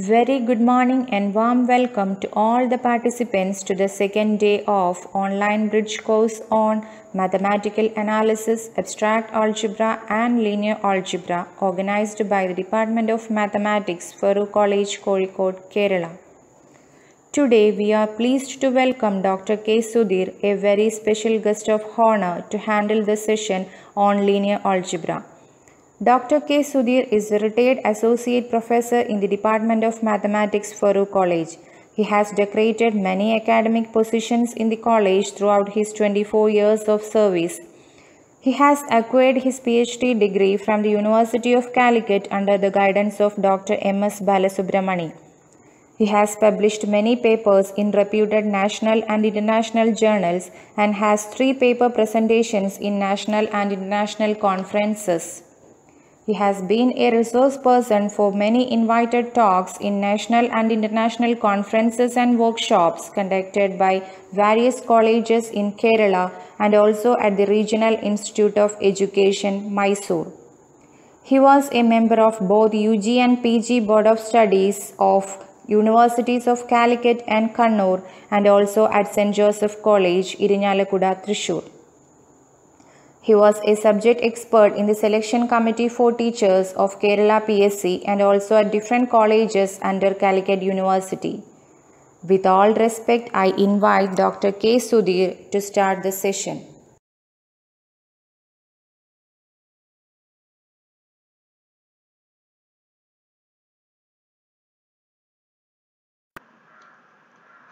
Very good morning and warm welcome to all the participants to the second day of online bridge course on mathematical analysis, abstract algebra and linear algebra organized by the Department of Mathematics, Farouk College, Kozhikode, Kerala. Today we are pleased to welcome Dr. K. Sudhir, a very special guest of honor to handle the session on linear algebra. Dr. K. Sudhir is a retired associate professor in the Department of Mathematics, Farouk College. He has decorated many academic positions in the college throughout his 24 years of service. He has acquired his PhD degree from the University of Calicut under the guidance of Dr. M.S. Balasubramani. He has published many papers in reputed national and international journals and has 3 paper presentations in national and international conferences. He has been a resource person for many invited talks in national and international conferences and workshops conducted by various colleges in Kerala and also at the Regional Institute of Education, Mysore. He was a member of both UG and PG Board of Studies of Universities of Calicut and Kannur and also at St. Joseph College, Irinyalakuda, Thrissur. He was a subject expert in the selection committee for teachers of Kerala PSC and also at different colleges under Calicut University. With all respect, I invite Dr. K. Sudhir to start the session.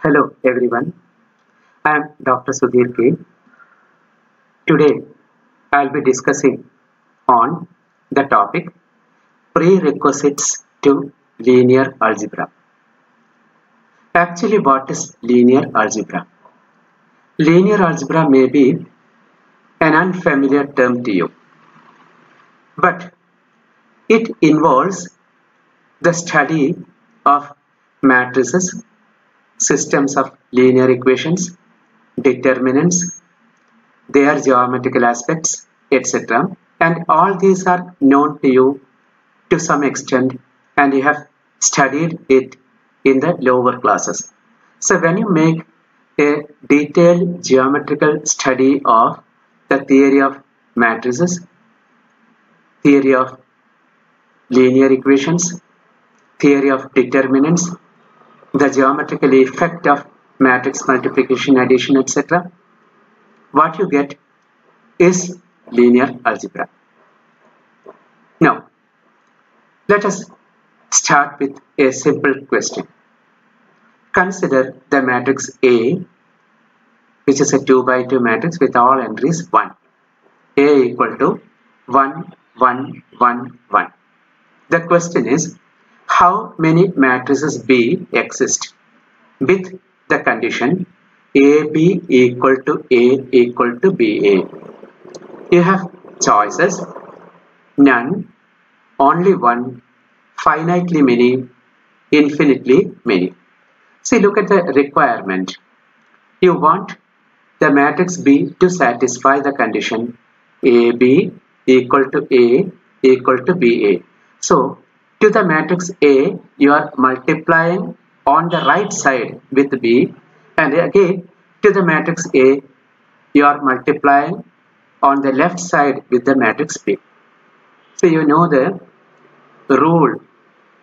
Hello everyone, I am Dr. Sudhir K. Today I will be discussing on the topic prerequisites to linear algebra. Actually, what is linear algebra? Linear algebra may be an unfamiliar term to you, but it involves the study of matrices, systems of linear equations, determinants, their geometrical aspects, etc. And all these are known to you to some extent and you have studied it in the lower classes. So when you make a detailed geometrical study of the theory of matrices, theory of linear equations, theory of determinants, the geometrical effect of matrix multiplication, addition, etc., what you get is linear algebra. Now, let us start with a simple question. Consider the matrix A, which is a 2 by 2 matrix with all entries 1. A equal to 1, 1, 1, 1. The question is, how many matrices B exist with the condition AB equal to A equal to BA? You have choices: none, only one, finitely many, infinitely many. See, look at the requirement. You want the matrix B to satisfy the condition AB equal to A equal to BA. So, to the matrix A, you are multiplying on the right side with B, and again to the matrix A, you are multiplying on the left side with the matrix B. So you know the rule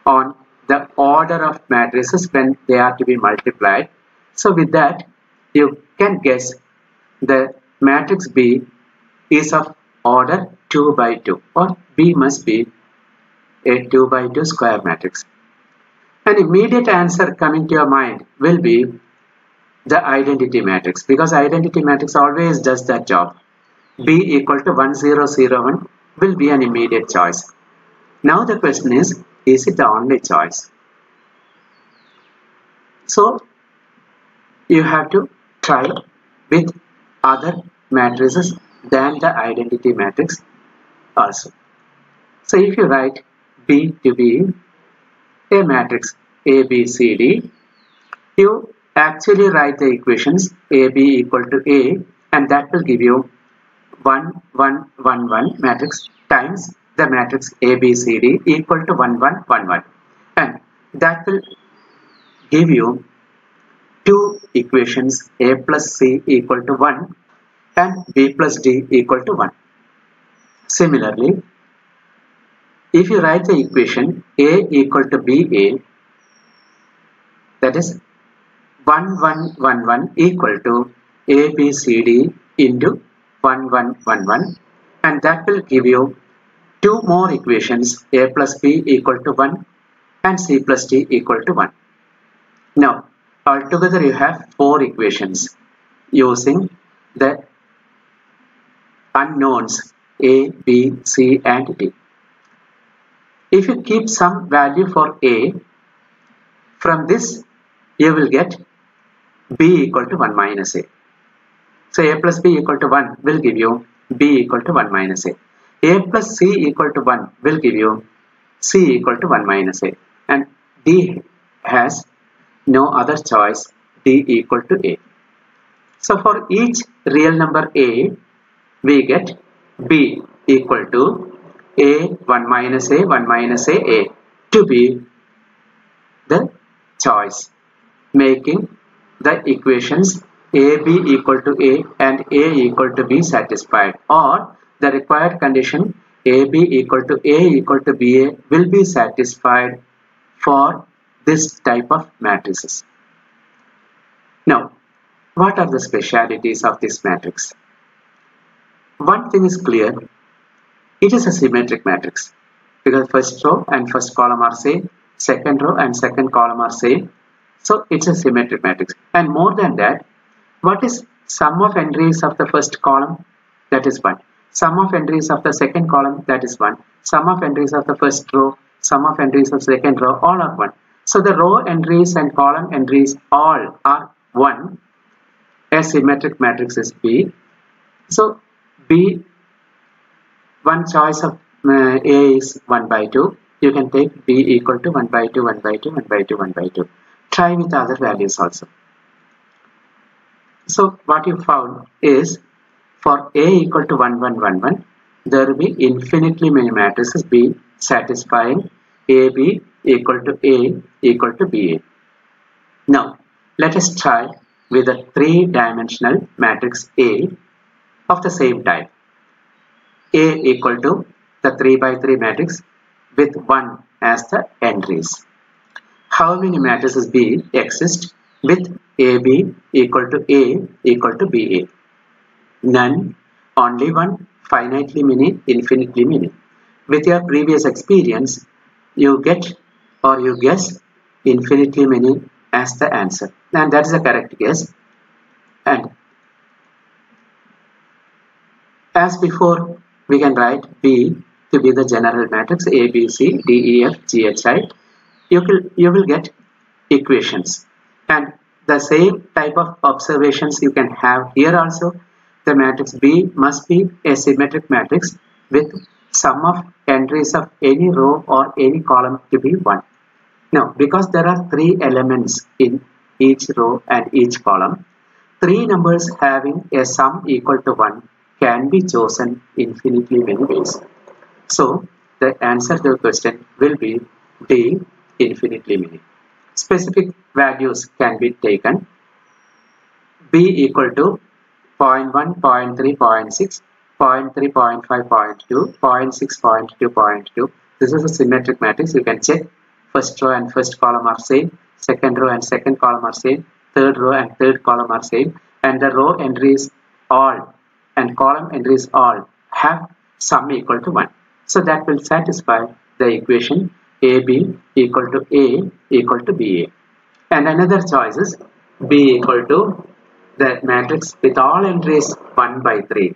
on the order of matrices when they are to be multiplied. So with that, you can guess the matrix B is of order 2 by 2, or B must be a 2 by 2 square matrix. An immediate answer coming to your mind will be the identity matrix, because identity matrix always does that job. B equal to 1, 0, 0, 1 will be an immediate choice. Now the question is it the only choice? So you have to try with other matrices than the identity matrix also. So if you write B to be a matrix A, B, C, D, you actually write the equations AB equal to A, and that will give you 1, 1, 1, 1 matrix times the matrix A, B, C, D equal to 1, 1, 1, 1. And that will give you two equations, a plus c equal to 1 and b plus d equal to 1. Similarly, if you write the equation a equal to ba, that is 1 1 1 1 equal to a b c d into 1 1 1 1, and that will give you two more equations, a plus b equal to 1 and c plus d equal to 1. Now, altogether you have four equations using the unknowns a, b, c and d. If you keep some value for a, from this you will get b equal to 1 minus a. So a plus b equal to 1 will give you b equal to 1 minus a. A plus c equal to 1 will give you c equal to 1 minus a. And d has no other choice, d equal to a. So for each real number a, we get b equal to a 1 minus a to be the choice, making the equations ab equal to a and a equal to b satisfied, or the required condition ab equal to a equal to ba will be satisfied for this type of matrices. Now, what are the specialities of this matrix? One thing is clear, it is a symmetric matrix because first row and first column are same, second row and second column are same. So it's a symmetric matrix. And more than that, what is sum of entries of the first column? That is 1. Sum of entries of the second column, that is 1. Sum of entries of the first row, sum of entries of second row, all are 1. So the row entries and column entries all are 1. A symmetric matrix is B. So B, one choice of A is 1 by 2. You can take B equal to 1 by 2, 1 by 2, 1 by 2, 1 by 2. Try with other values also. So what you found is for A equal to 1, 1, 1, 1, there will be infinitely many matrices B satisfying AB equal to A equal to BA. Now, let us try with a three-dimensional matrix A of the same type. A equal to the 3 by 3 matrix with 1 as the entries. How many matrices B exist with AB equal to A equal to BA? None, only one, finitely many, infinitely many. With your previous experience, you get or you guess infinitely many as the answer, and that is a correct guess. And as before, we can write B to be the general matrix A, B, C, D, E, F, G, H, I. You will get equations, and the same type of observations you can have here also. The matrix B must be a symmetric matrix with sum of entries of any row or any column to be 1. Now, because there are 3 elements in each row and each column, 3 numbers having a sum equal to 1 can be chosen infinitely many ways. So, the answer to the question will be D, infinitely many. Specific values can be taken. B equal to 0.1, 0.3, 0.6, 0.3, 0.5, 0.2, 0.6, 0.2, 0.2. This is a symmetric matrix. You can check. First row and first column are same. Second row and second column are same. Third row and third column are same. And the row entries all and column entries all have sum equal to 1. So that will satisfy the equation AB equal to A equal to BA. And another choice is B equal to the matrix with all entries 1 by 3.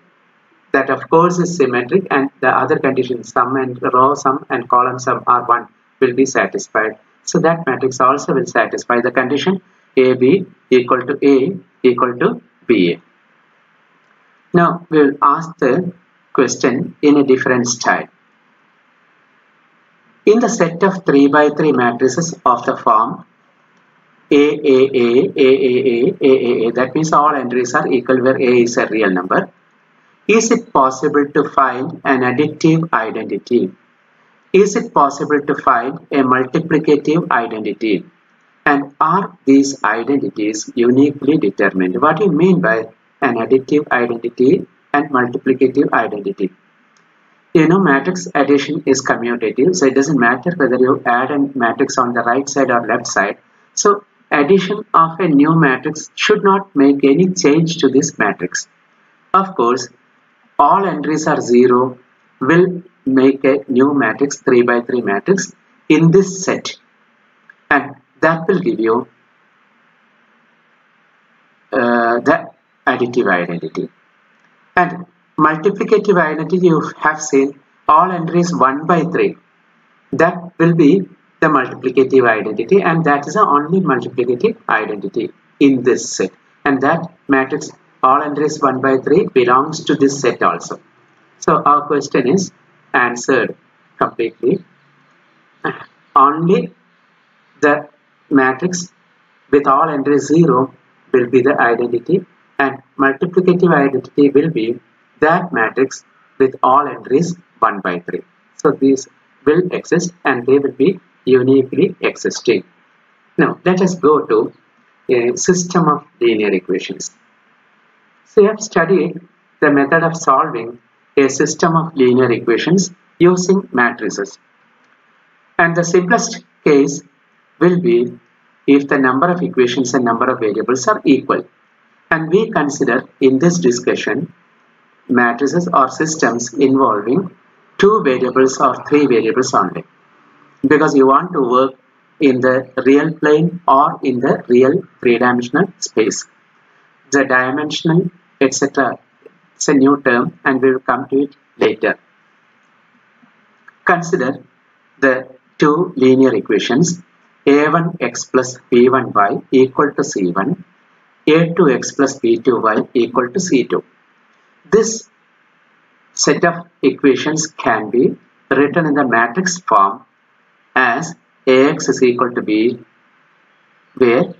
That of course is symmetric, and the other conditions sum and row sum and column sum are 1 will be satisfied. So that matrix also will satisfy the condition AB equal to A equal to BA. Now we will ask the question in a different style. In the set of 3 by 3 matrices of the form AAA, that means all entries are equal where A is a real number, is it possible to find an additive identity Is it possible to find a multiplicative identity? And are these identities uniquely determined? What do you mean by an additive identity and multiplicative identity? You know, matrix addition is commutative, so it doesn't matter whether you add a matrix on the right side or left side. So addition of a new matrix should not make any change to this matrix. Of course, all entries are 0 will make a new matrix, 3 by 3 matrix in this set, and that will give you the additive identity. And multiplicative identity, you have seen all entries 1 by 3. That will be the multiplicative identity, and that is the only multiplicative identity in this set. And that matrix all entries 1 by 3 belongs to this set also. So our question is answered completely. Only the matrix with all entries 0 will be the identity, and multiplicative identity will be that matrix with all entries 1 by 3. So these will exist and they will be uniquely existing. Now let us go to a system of linear equations. So we have studied the method of solving a system of linear equations using matrices. And the simplest case will be if the number of equations and number of variables are equal. And we consider in this discussion matrices or systems involving 2 variables or 3 variables only, because you want to work in the real plane or in the real 3-dimensional space. The dimensional etc. It's a new term and we will come to it later. Consider the 2 linear equations a1x plus b1y equal to c1, a2x plus b2y equal to c2. This set of equations can be written in the matrix form as ax is equal to b, where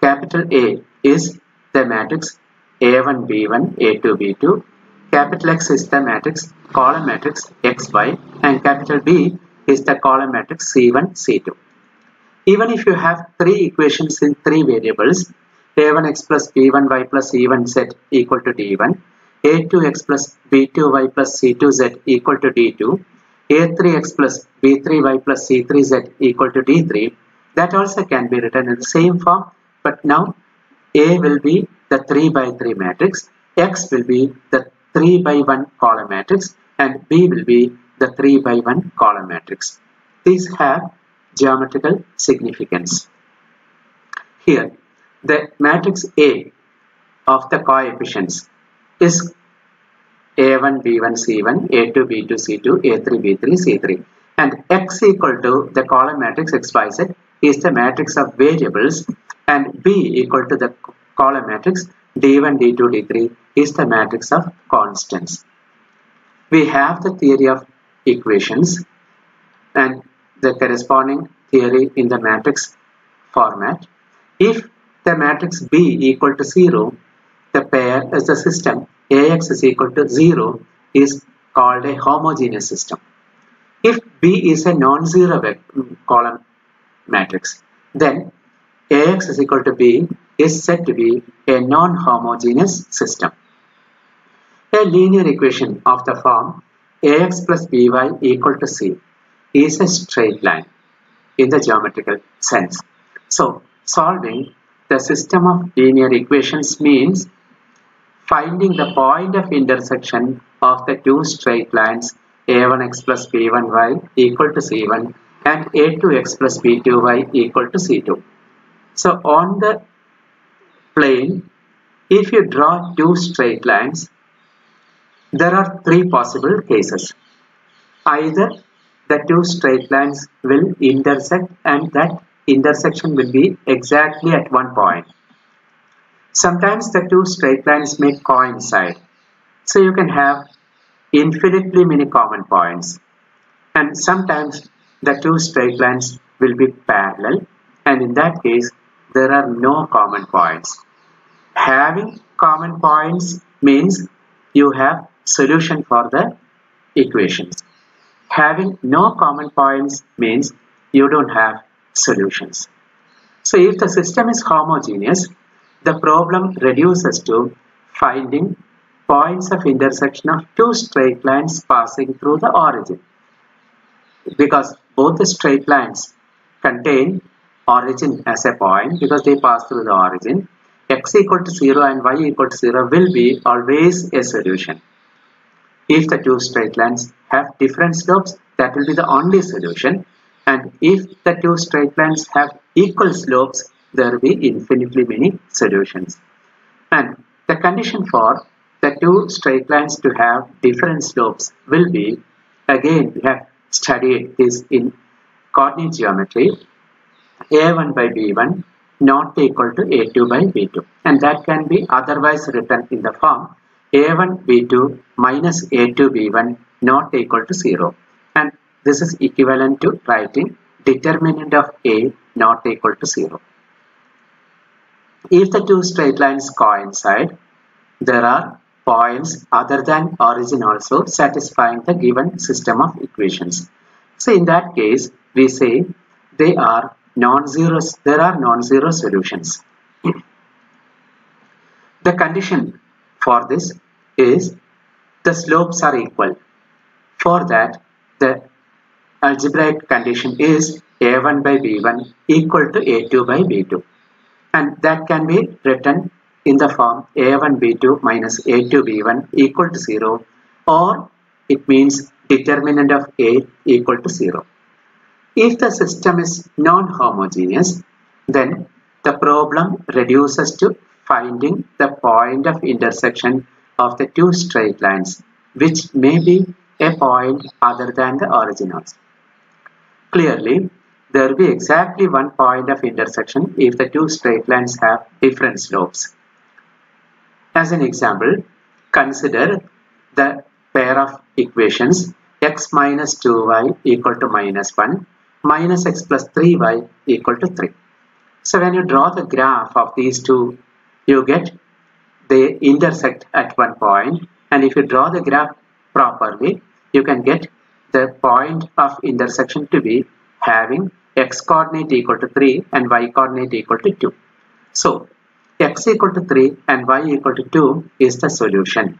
capital A is the matrix a1 b1 a2 b2, capital X is the matrix column matrix xy, and capital B is the column matrix c1 c2. Even if you have 3 equations in 3 variables, a1x plus b1y plus c1z equal to d1, a2x plus b2y plus c2z equal to d2, a3x plus b3y plus c3z equal to d3, that also can be written in the same form, but now A will be the 3 by 3 matrix, X will be the 3 by 1 column matrix, and B will be the 3 by 1 column matrix. These have geometrical significance. Here, the matrix A of the coefficients is a1 b1 c1, a2 b2 c2, a3 b3 c3, and X equal to the column matrix xyz is the matrix of variables, and B equal to the column matrix d1 d2 d3 is the matrix of constants. We have the theory of equations and the corresponding theory in the matrix format. If the matrix B equal to 0, the pair as the system Ax is equal to 0 is called a homogeneous system. If B is a non-zero column matrix, then Ax is equal to B is said to be a non-homogeneous system. A linear equation of the form Ax plus By equal to C is a straight line in the geometrical sense. So, solving the system of linear equations means finding the point of intersection of the 2 straight lines a1x plus b1y equal to c1 and a2x plus b2y equal to c2. So on the plane, if you draw 2 straight lines, there are 3 possible cases. Either the 2 straight lines will intersect and that intersection will be exactly at one point. Sometimes the 2 straight lines may coincide, so you can have infinitely many common points. And sometimes the 2 straight lines will be parallel, and in that case there are no common points. Having common points means you have solution for the equations. Having no common points means you don't have solutions. So if the system is homogeneous, the problem reduces to finding points of intersection of two straight lines passing through the origin. Because both the straight lines contain origin as a point because they pass through the origin, x equal to 0 and y equal to 0 will be always a solution. If the two straight lines have different slopes, that will be the only solution. And if the two straight lines have equal slopes, there will be infinitely many solutions. And the condition for the two straight lines to have different slopes will be, again we have studied this in coordinate geometry, a1 by b1 not equal to a2 by b2, and that can be otherwise written in the form a1 b2 minus a2 b1 not equal to 0, and this is equivalent to writing determinant of a not equal to 0. If the two straight lines coincide, there are points other than origin also satisfying the given system of equations. So in that case, we say there are non-zero solutions. The condition for this is the slopes are equal. For that, the algebraic condition is a1 by b1 equal to a2 by b2, and that can be written in the form a1 b2 minus a2 b1 equal to 0, or it means determinant of a equal to 0. If the system is non-homogeneous, then the problem reduces to finding the point of intersection of the two straight lines, which may be a point other than the origin also. Clearly, there will be exactly one point of intersection if the two straight lines have different slopes. As an example, consider the pair of equations x minus 2y equal to minus 1 minus x plus 3y equal to 3. So when you draw the graph of these two, you get they intersect at one point, and if you draw the graph properly, you can get the point of intersection to be having x coordinate equal to 3 and y coordinate equal to 2. So x equal to 3 and y equal to 2 is the solution.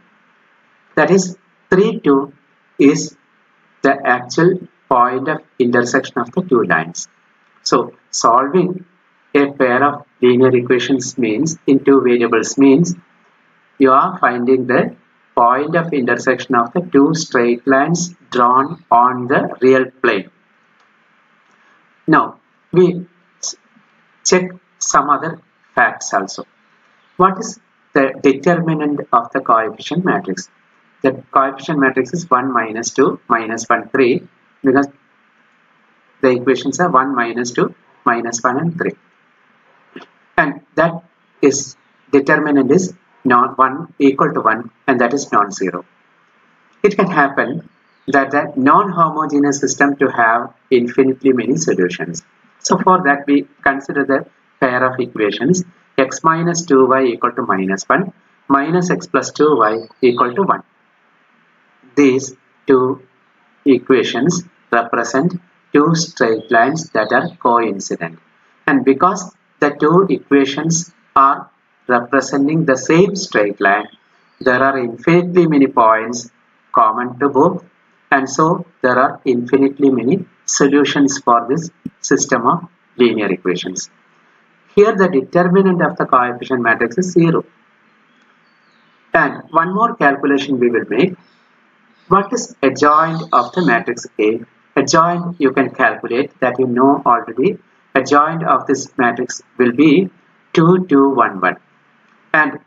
That is, 3, 2 is the actual point of intersection of the two lines. So solving a pair of linear equations means in two variables means you are finding the point of intersection of the two straight lines drawn on the real plane. Now we check some other facts also. What is the determinant of the coefficient matrix? The coefficient matrix is 1 minus 2 minus 1 3, because the equations are 1 minus 2 minus 1 and 3, and that is determinant is not 1 equal to 1, and that is non-zero. It can happen that the non-homogeneous system to have infinitely many solutions. So for that we consider the pair of equations x minus 2y equal to minus 1 minus x plus 2y equal to 1. These two equations represent two straight lines that are coincident, and because the two equations are representing the same straight line, there are infinitely many points common to both, and so there are infinitely many solutions for this system of linear equations. Here the determinant of the coefficient matrix is 0. And one more calculation we will make. What is adjoint of the matrix A? Adjoint you can calculate, that you know already. Adjoint of this matrix will be 2, 2, 1, 1. And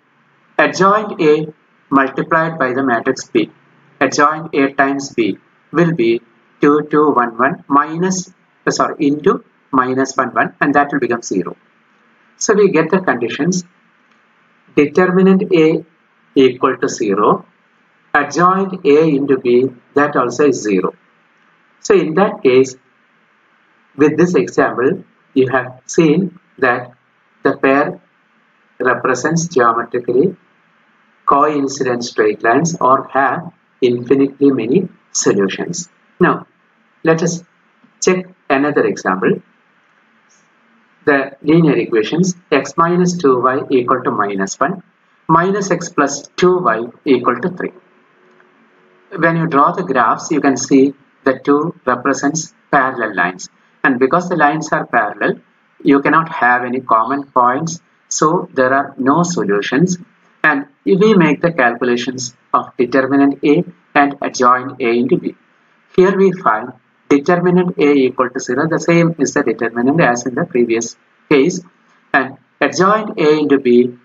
adjoint A multiplied by the matrix B, adjoint A times B will be 2, 2, 1, 1 minus, into minus 1, 1, and that will become 0. So we get the conditions determinant A equal to 0, adjoint A into B, that also is 0. So in that case, with this example, you have seen that the pair represents geometrically coincident straight lines or have infinitely many solutions. Now, let us check another example. The linear equations x minus 2y equal to minus 1 minus x plus 2y equal to 3. When you draw the graphs, you can see the two represents parallel lines, and because the lines are parallel, you cannot have any common points, so there are no solutions. And we make the calculations of determinant A and adjoint A into B. Here we find determinant A equal to 0, the same is the determinant as in the previous case, and adjoint A into B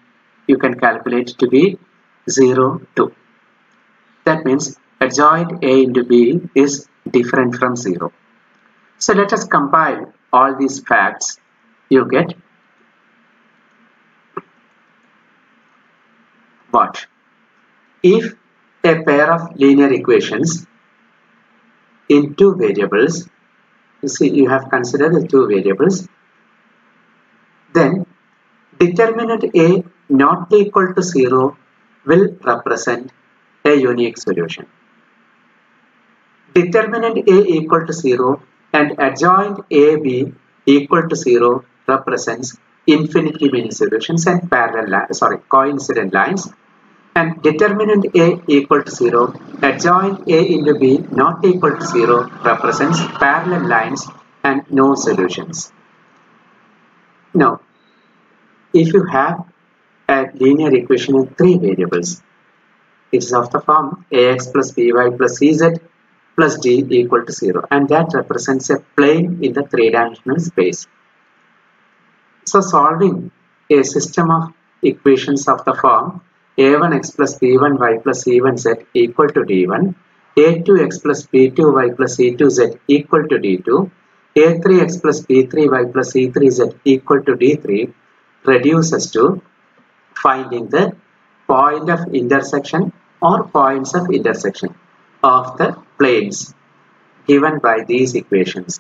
you can calculate to be 0, 2. That means adjoint A into B is different from 0. So let us compile all these facts. You get what? If a pair of linear equations in two variables, you see you have considered the two variables, then determinant A not equal to 0 will represent a unique solution. Determinant A equal to 0 and adjoint AB equal to 0 represents infinitely many solutions and coincident lines. And determinant A equal to 0, adjoint A into B not equal to 0 represents parallel lines and no solutions. Now, if you have a linear equation in three variables, it is of the form ax plus by plus cz plus d equal to 0, and that represents a plane in the three-dimensional space. So solving a system of equations of the form a1x plus b1y plus c1z equal to d1, a2x plus b2y plus c2z equal to d2, a3x plus b3y plus c3z equal to d3 reduces to finding the point of intersection or points of intersection of the planes given by these equations.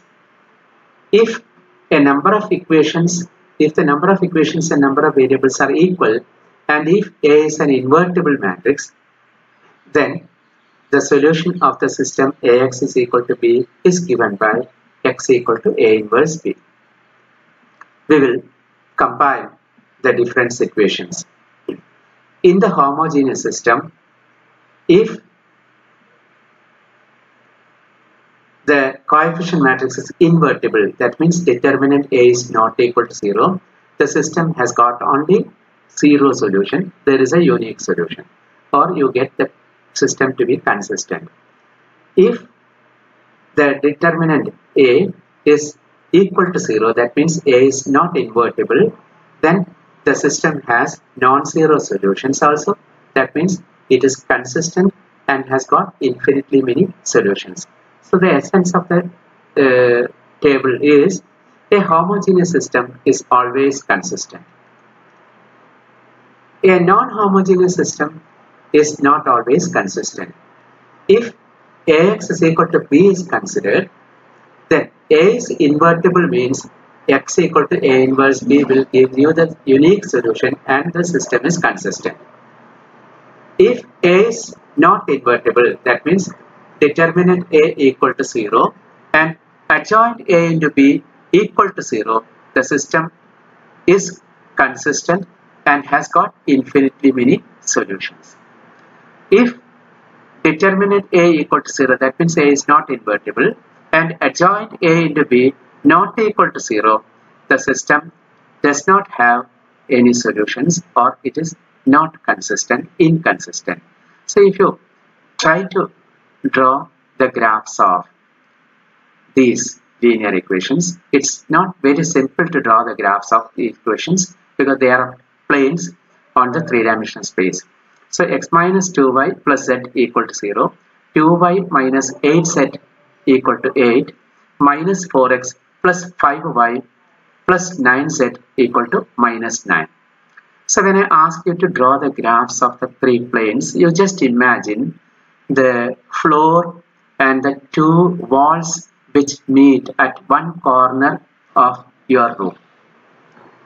If the number of equations and number of variables are equal, and if A is an invertible matrix, then the solution of the system Ax is equal to B is given by x equal to A inverse B. We will compile the different equations. In the homogeneous system, if the coefficient matrix is invertible, that means determinant A is not equal to 0, the system has got only 0 solution, there is a unique solution, or you get the system to be consistent. If the determinant A is equal to 0, that means A is not invertible, then the system has non-zero solutions also, that means it is consistent and has got infinitely many solutions. So the essence of the table is a homogeneous system is always consistent. A non-homogeneous system is not always consistent. If Ax is equal to B is considered, then A is invertible means x equal to A inverse B will give you the unique solution and the system is consistent. If A is not invertible, that means determinant A equal to 0 and adjoint A into B equal to 0, the system is consistent and has got infinitely many solutions. If determinant A equal to 0, that means A is not invertible, and adjoint A into B not equal to 0, the system does not have any solutions, or it is not consistent, inconsistent. So if you try to draw the graphs of these linear equations, it's not very simple to draw the graphs of the equations because they are planes on the three-dimensional space. So x minus 2y plus z equal to 0, 2y minus 8z equal to 8, minus 4x plus 5y plus 9z equal to minus 9. So when I ask you to draw the graphs of the three planes, you just imagine the floor and the two walls which meet at one corner of your room.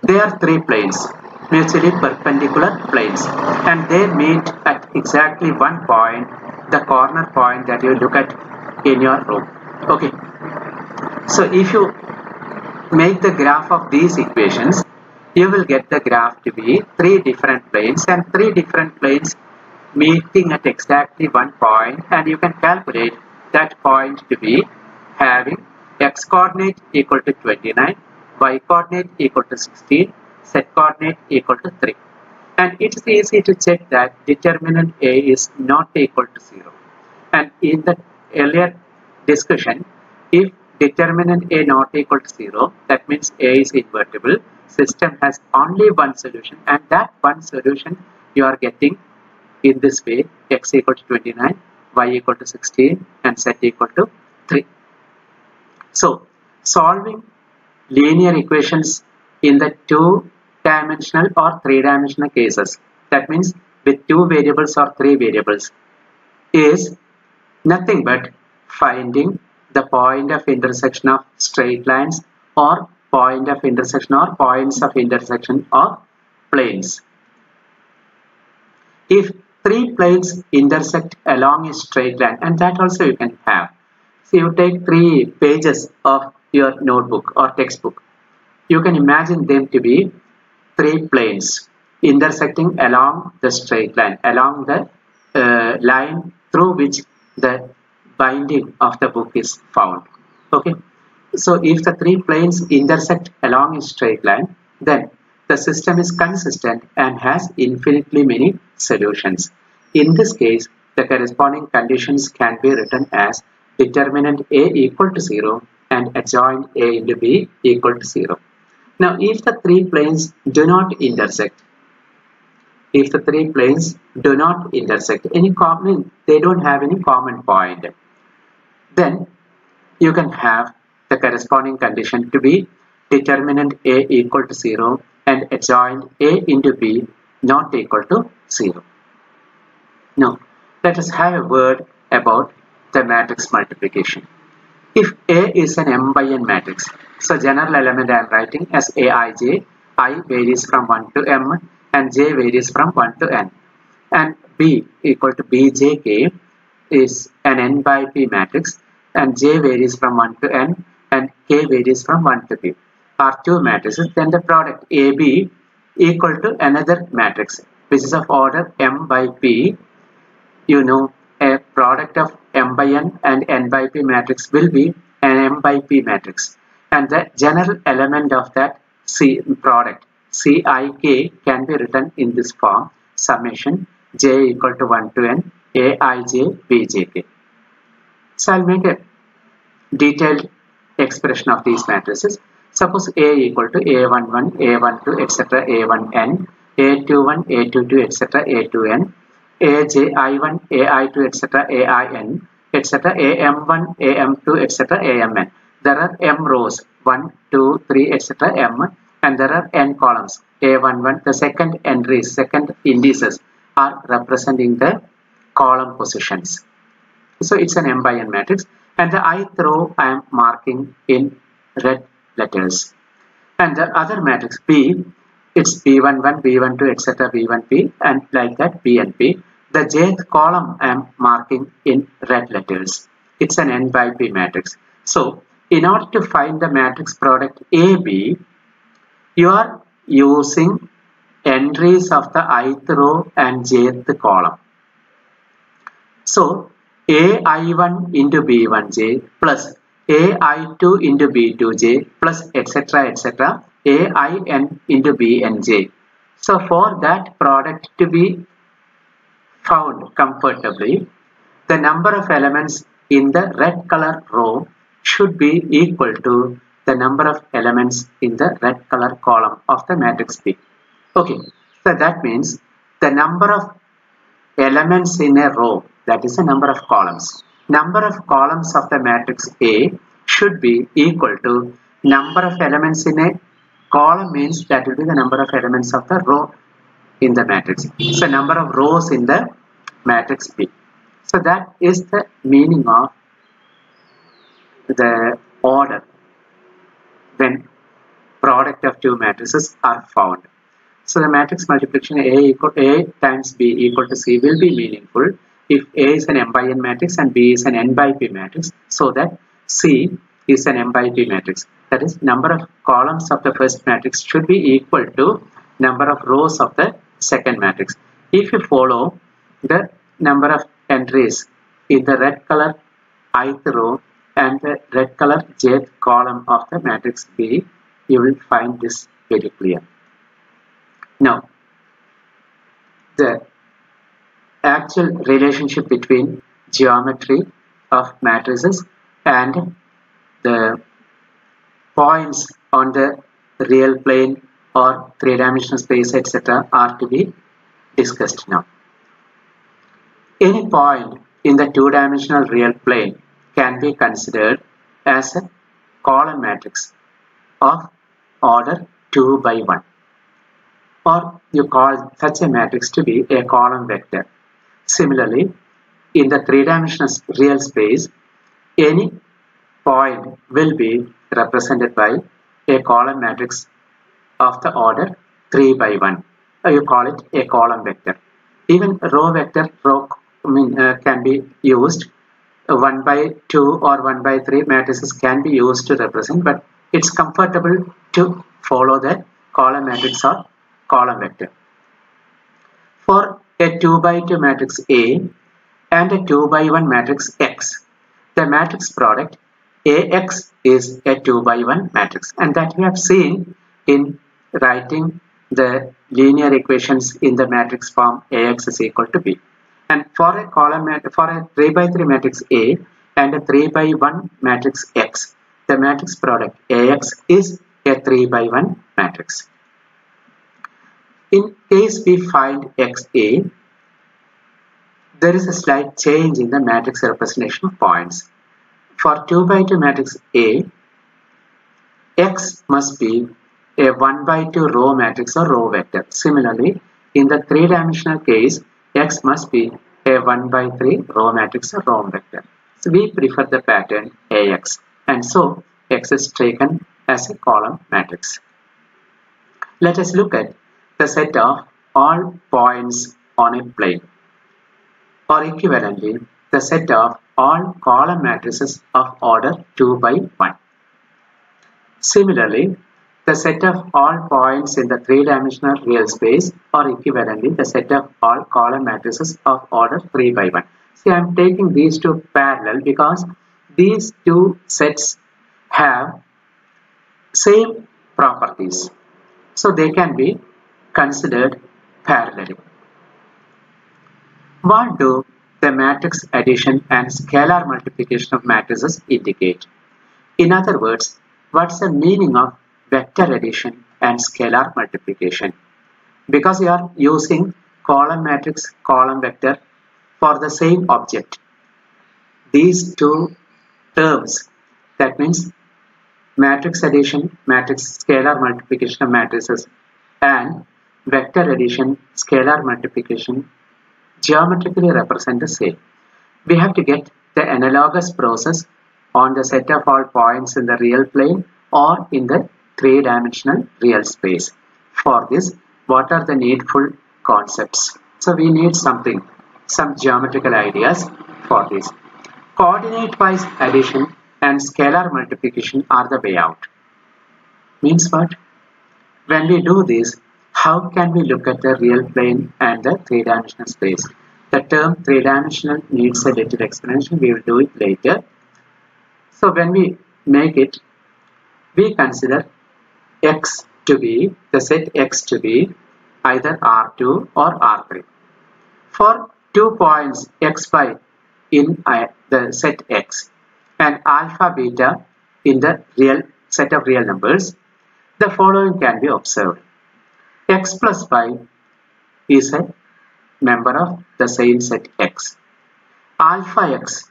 They are three planes, mutually perpendicular planes, and they meet at exactly one point, the corner point that you look at in your room. Okay, So if you make the graph of these equations, you will get the graph to be three different planes, and three different planes meeting at exactly one point, and you can calculate that point to be having x coordinate equal to 29, y coordinate equal to 16, z coordinate equal to 3. And it is easy to check that determinant A is not equal to 0. And in the earlier discussion, if determinant A not equal to 0, that means A is invertible. System has only one solution, and that one solution you are getting in this way: x equal to 29, y equal to 16, and z equal to 3. So, solving linear equations in the two-dimensional or three-dimensional cases, that means with two variables or three variables, is nothing but finding the point of intersection of straight lines, or point of intersection or points of intersection of planes. If three planes intersect along a straight line, and that also you can have. So you take 3 pages of your notebook or textbook. You can imagine them to be 3 planes intersecting along the straight line, along the line through which the binding of the book is found. Okay. So if the 3 planes intersect along a straight line, then the system is consistent and has infinitely many solutions. In this case, the corresponding conditions can be written as determinant A equal to 0 and adjoint A into B equal to 0. Now, if the 3 planes do not intersect, they don't have any common point, then you can have the corresponding condition to be determinant A equal to 0 and adjoint A into B not equal to 0. Now, let us have a word about the matrix multiplication. If A is an m by n matrix, so general element I am writing as Aij, I varies from 1 to m and j varies from 1 to n, and B equal to Bjk is an n by p matrix, and j varies from 1 to n and k varies from 1 to p, are two matrices. Then the product AB equal to another matrix which is of order m by p. You know, a product of m by n and n by p matrix will be an m by p matrix, and the general element of that C product Cik can be written in this form: summation j equal to 1 to n Aij Bjk. So I'll make a detailed expression of these matrices. Suppose A equal to A11, A12, etc. A1n, A21, A22, etc. A2n, Aj1, Ai2, etc. Ain, etc. Am1, Am2, etc. Amn. There are m rows, 1, 2, 3, etc. m, and there are n columns, A11. The second entries, second indices are representing the column positions. So it's an m by n matrix, and the ith row I am marking in red letters. And the other matrix B, it's B11, B12, etc. B1p, and like that Bnp. The jth column I am marking in red letters. It's an n by p matrix. So in order to find the matrix product AB, you are using entries of the ith row and jth column. So Ai1 into B1j plus Ai2 into B2j plus etc. etc. Ain into Bnj. So for that product to be found comfortably, the number of elements in the red color row should be equal to the number of elements in the red color column of the matrix B. Okay, so that means the number of elements in a row, that is the number of columns. Number of columns of the matrix A should be equal to number of elements in a column, means that will be the number of elements of the row in the matrix. So number of rows in the matrix B. So that is the meaning of the order when product of two matrices are found. So the matrix multiplication A times B equal to C will be meaningful if A is an m by n matrix and B is an n by p matrix, so that C is an m by p matrix. That is, number of columns of the first matrix should be equal to number of rows of the second matrix. If you follow the number of entries in the red color ith row and the red color jth column of the matrix B, you will find this very clear. Now, the actual relationship between geometry of matrices and the points on the real plane or three-dimensional space, etc., are to be discussed now. Any point in the two-dimensional real plane can be considered as a column matrix of order 2 by 1, or you call such a matrix to be a column vector. Similarly, in the three-dimensional real space, any point will be represented by a column matrix of the order 3 by 1. You call it a column vector. Even row vector can be used. 1 by 2 or 1 by 3 matrices can be used to represent, but it's comfortable to follow the column matrix or column vector. For a 2 by 2 matrix A and a 2 by 1 matrix X, the matrix product AX is a 2 by 1 matrix, and that we have seen in writing the linear equations in the matrix form AX is equal to B. And for a for a 3 by 3 matrix A and a 3 by 1 matrix X, the matrix product AX is a 3 by 1 matrix. In case we find XA, there is a slight change in the matrix representation of points. For 2 by 2 matrix A, X must be a 1 by 2 row matrix or row vector. Similarly, in the three-dimensional case, X must be a 1 by 3 row matrix or row vector. So we prefer the pattern AX, and so X is taken as a column matrix. Let us look at the set of all points on a plane, or equivalently, the set of all column matrices of order 2 by 1. Similarly, the set of all points in the three-dimensional real space, or equivalently, the set of all column matrices of order 3 by 1. See, I am taking these two parallel because these two sets have same properties, so they can be considered parallel. What do the matrix addition and scalar multiplication of matrices indicate? In other words, what's the meaning of vector addition and scalar multiplication? Because you are using column matrix, column vector for the same object, these two terms, that means matrix addition, matrix scalar multiplication of matrices, and vector addition, scalar multiplication, geometrically represent the same. We have to get the analogous process on the set of all points in the real plane or in the three-dimensional real space. For this, what are the needful concepts? So we need some geometrical ideas for this. Coordinate-wise addition and scalar multiplication are the way out. Means what? When we do this, how can we look at the real plane and the three-dimensional space? The term three-dimensional needs a little explanation. We will do it later. So when we make it, we consider X to be, the set X to be either R2 or R3. For 2 points xy in the set X and alpha beta in the real set of real numbers, the following can be observed. X plus y is a member of the same set X. Alpha x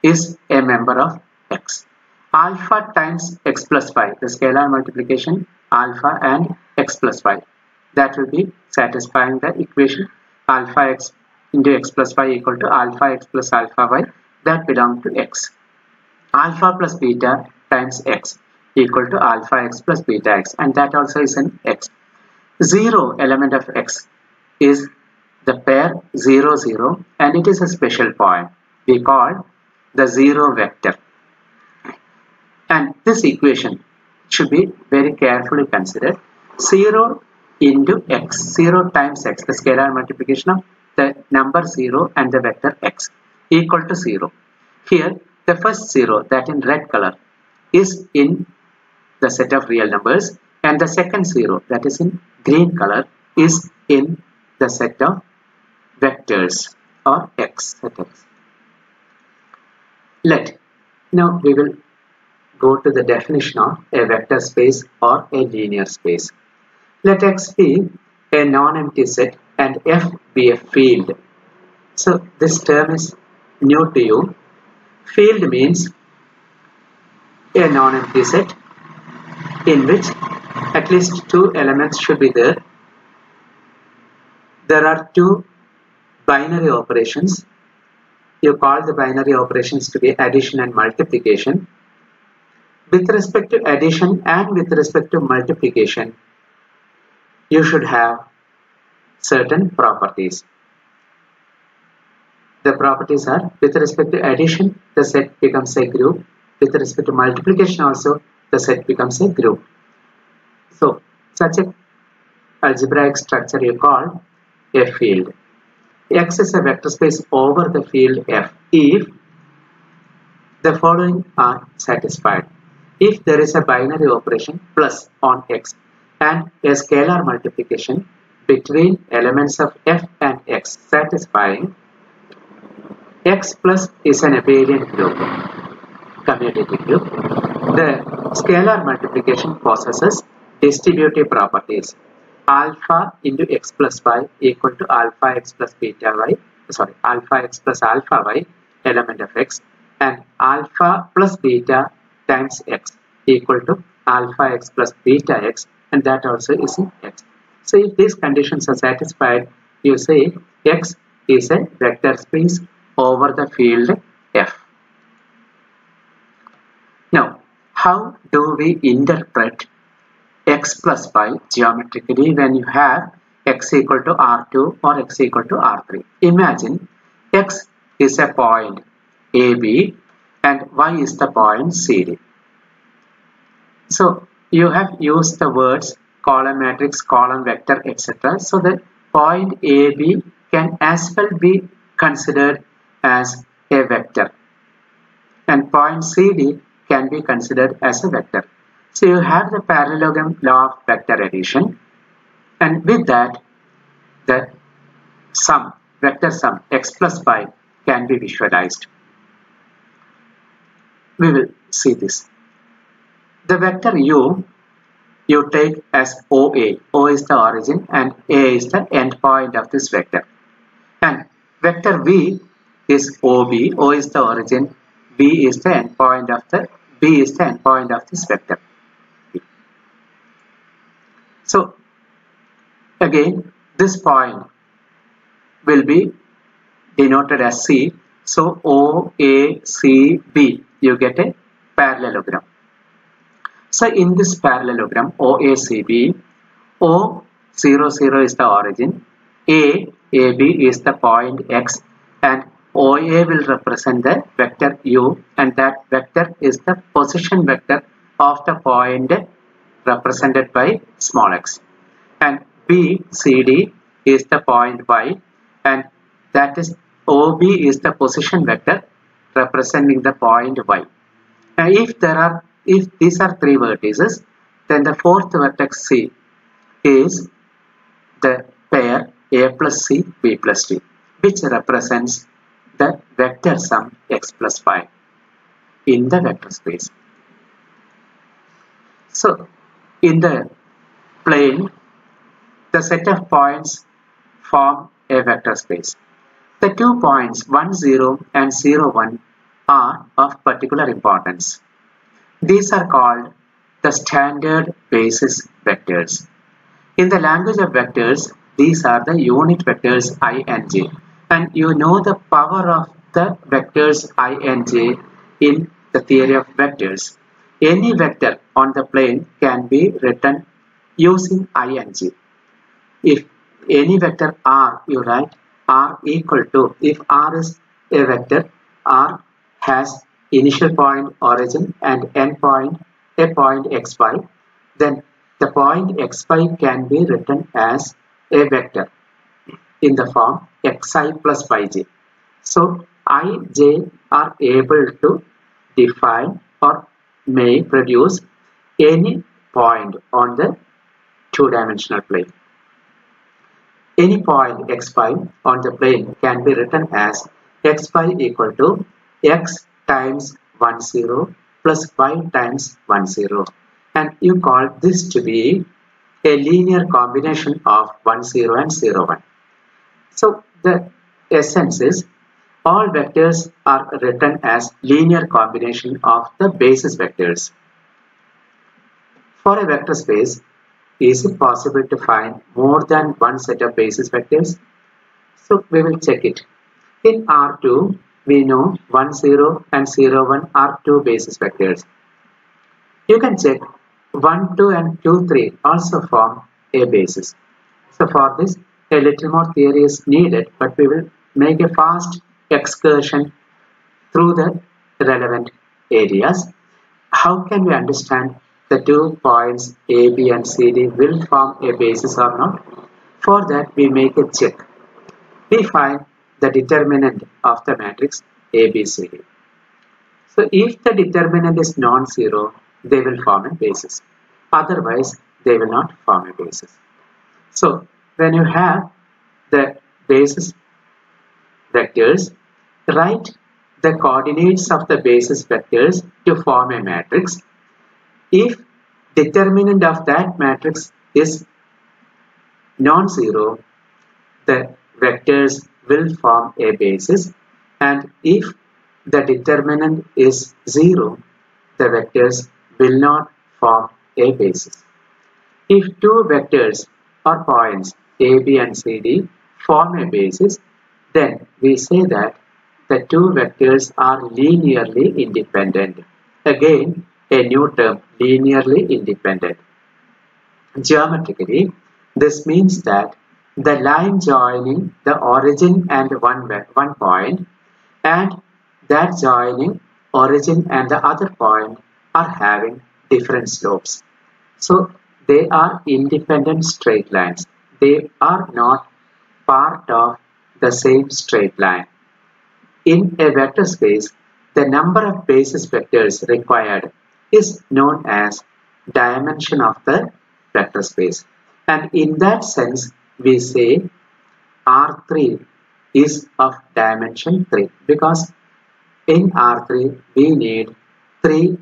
is a member of X. Alpha times x plus y, the scalar multiplication alpha and x plus y, that will be satisfying the equation alpha x into x plus y equal to alpha x plus alpha y, that belongs to X. Alpha plus beta times x equal to alpha x plus beta x, and that also is an X. 0 element of X is the pair 0, 0, and it is a special point we call the 0 vector. And this equation should be very carefully considered. 0 into x, 0 times x, the scalar multiplication of the number 0 and the vector x, equal to 0. Here, the first 0, that in red color, is in the set of real numbers, and the second 0, that is in green color, is in the set of vectors or x, set x. Now we will go to the definition of a vector space or a linear space. Let X be a non-empty set and F be a field. So this term is new to you. Field means a non-empty set in which at least two elements should be there. There are two binary operations. You call the binary operations to be addition and multiplication. With respect to addition and with respect to multiplication, you should have certain properties. The properties are, with respect to addition, the set becomes a group. With respect to multiplication also, the set becomes a group. So, such a algebraic structure you call a field. X is a vector space over the field F if the following are satisfied. If there is a binary operation plus on X and a scalar multiplication between elements of F and X satisfying, X plus is an abelian group, commutative group. The scalar multiplication possesses distributive properties. Alpha into x plus y equal to alpha x plus beta y, alpha x plus alpha y element of x, and alpha plus beta times x equal to alpha x plus beta x, and that also is in x. So if these conditions are satisfied, you say X is a vector space over the field F. Now, how do we interpret x plus y geometrically when you have x equal to R2 or x equal to R3? Imagine x is a point AB and y is the point CD. So you have used the words column matrix, column vector, etc. So the point AB can as well be considered as a vector, and point CD can be considered as a vector. So you have the parallelogram law of vector addition, and with that the sum, vector sum x plus y can be visualized. We will see this. The vector u you take as OA. O is the origin and A is the end point of this vector. And vector v is OB. O is the origin. B is the end point of this vector. So again, this point will be denoted as C. So OACB, you get a parallelogram. So in this parallelogram OACB, O00 is the origin, AB is the point X, and OA will represent the vector U, and that vector is the position vector of the point represented by small x. And BCD is the point Y, and that is OB is the position vector representing the point Y. And if these are three vertices, then the fourth vertex C is the pair A plus C, B plus D, which represents the vector sum x plus y in the vector space. So in the plane, the set of points form a vector space. The 2 points 1, 0 and 0, 1 are of particular importance. These are called the standard basis vectors. In the language of vectors, these are the unit vectors I and j. And you know the power of the vectors I and j in the theory of vectors. Any vector on the plane can be written using I and j. If any vector R, you write R equal to, if R is a vector, R has initial point origin and end point a point xy, then the point xy can be written as a vector in the form xi plus yj. So I, j are able to define or may produce any point on the two-dimensional plane. Any point xy on the plane can be written as xy equal to x times 1 0 plus y times 1 0, and you call this to be a linear combination of 1 0 and 0 1. So the essence is all vectors are written as linear combination of the basis vectors. For a vector space, is it possible to find more than one set of basis vectors? So we will check it. In R2, we know 1 0 and 0 1 are two basis vectors. You can check 1 2 and 2 3 also form a basis. So for this, a little more theory is needed, but we will make a fast excursion through the relevant areas. How can we understand the 2 points A, B and C, D will form a basis or not? For that, we make a check. We find the determinant of the matrix A, B, C, D. So if the determinant is non-zero, they will form a basis. Otherwise, they will not form a basis. So when you have the basis vectors, write the coordinates of the basis vectors to form a matrix. If determinant of that matrix is non-zero, the vectors will form a basis, and if the determinant is 0, the vectors will not form a basis. If two vectors or points A, B and C, D form a basis, then we say that the two vectors are linearly independent. Again, a new term, linearly independent. Geometrically, this means that the line joining the origin and one point and that joining origin and the other point are having different slopes. So they are independent straight lines. They are not part of the same straight line. In a vector space, the number of basis vectors required is known as dimension of the vector space. And in that sense, we say R3 is of dimension 3 because in R3 we need 3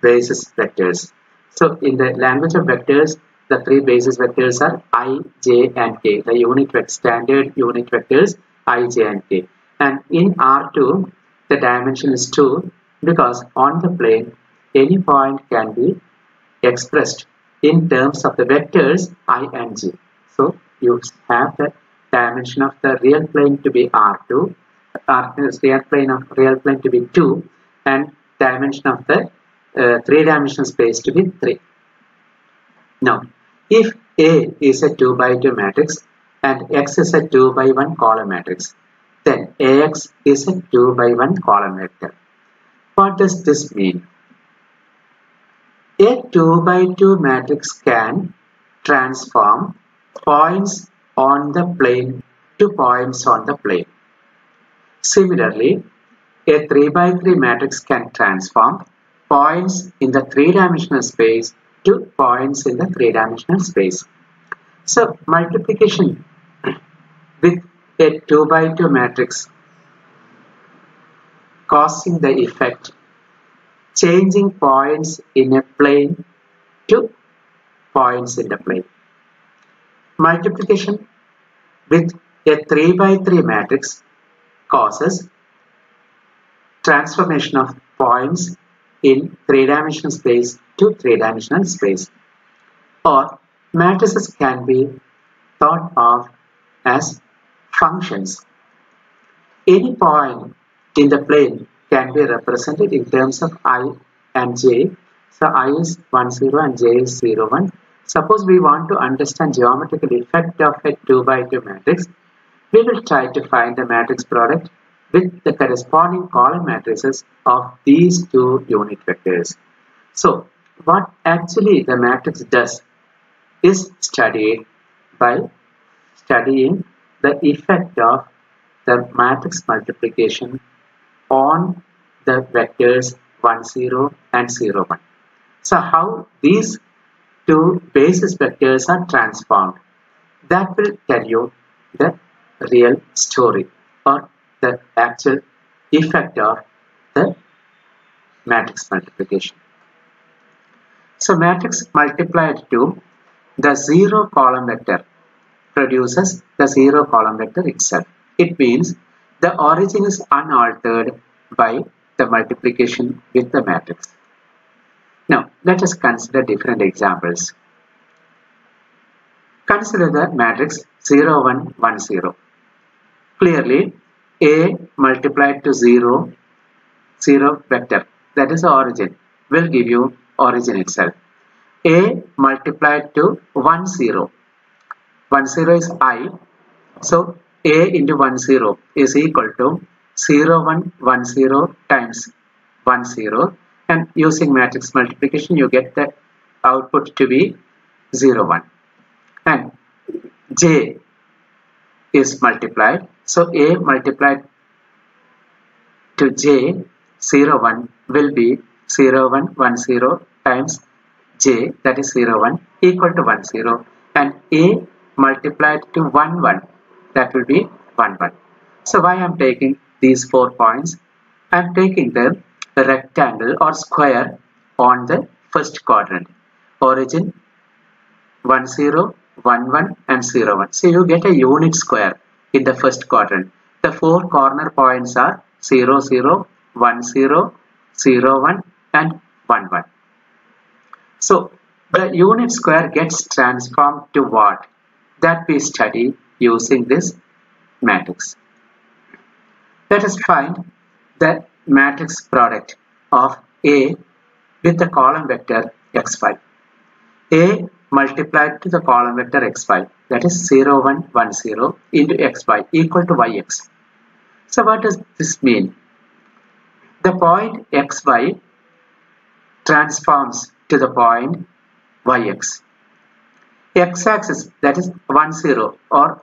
basis vectors. So in the language of vectors, the 3 basis vectors are I, J and K, the standard unit vectors I, J and K. And in R2, the dimension is 2 because on the plane, any point can be expressed in terms of the vectors I and J. So you have the dimension of the real plane to be R2, real plane to be 2, and dimension of the 3-dimensional space to be 3. Now, if A is a 2 by 2 matrix and X is a 2 by 1 column matrix, then AX is a 2 by 1 column vector. What does this mean? A 2 by 2 matrix can transform points on the plane to points on the plane. Similarly, a 3 by 3 matrix can transform points in the 3-dimensional space to points in the 3-dimensional space. So, multiplication with a 2 by 2 matrix causing the effect changing points in a plane to points in the plane. Multiplication with a 3 by 3 matrix causes transformation of points in 3-dimensional space to 3-dimensional space. Or matrices can be thought of as functions. Any point in the plane can be represented in terms of I and J. So I is 1 0 and J is 0 1. Suppose we want to understand geometrical effect of a 2 by 2 matrix, we will try to find the matrix product with the corresponding column matrices of these two unit vectors. So what actually the matrix does is studied by studying the effect of the matrix multiplication on the vectors 1, 0 and 0, 1. So how these two basis vectors are transformed, that will tell you the real story or the actual effect of the matrix multiplication. So matrix multiplied to the 0 column vector produces the 0 column vector itself. It means the origin is unaltered by the multiplication with the matrix. Now let us consider different examples. Consider the matrix 0, 1, 1, 0. Clearly A multiplied to 0, 0 vector, that is the origin, will give you origin itself. A multiplied to 1, 0. 1, 0 is I. So A into 1, 0 is equal to 0, 1, 1, 0 times 1, 0. And using matrix multiplication, you get the output to be 0, 1. And J is multiplied. So A multiplied to J 0, 1 will be 0, 1, 1, 0 times J, that is 0, 1 equal to 1, 0. And A multiplied to 1, 1, that will be 1, 1. So why I am taking these 4 points? I am taking the rectangle or square on the first quadrant. Origin 1, 0, 1, 1 and 0, 1. So you get a unit square in the first quadrant. The 4 corner points are 0, 0, 1, 0, 0, 1 and 1, 1. So the unit square gets transformed to what? That we study using this matrix. Let us find the matrix product of A with the column vector x5. A multiplied to the column vector x5, that is 0, 1, 1, 0 into x5 equal to yx. So what does this mean? The point xy transforms to the point yx. X-axis, that is 1, 0 or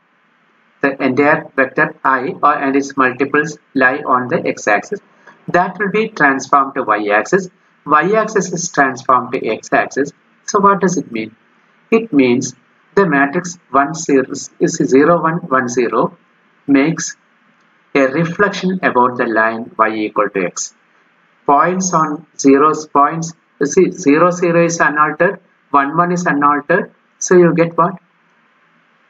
the entire vector I and its multiples lie on the x-axis. That will be transformed to y-axis. Y-axis is transformed to x-axis. So what does it mean? It means the matrix 1, 0 is 0, 1, 1, 0 makes a reflection about the line y equal to x. Points on zeros, points, you see 0, 0 is unaltered, 1, 1 is unaltered. So you get what?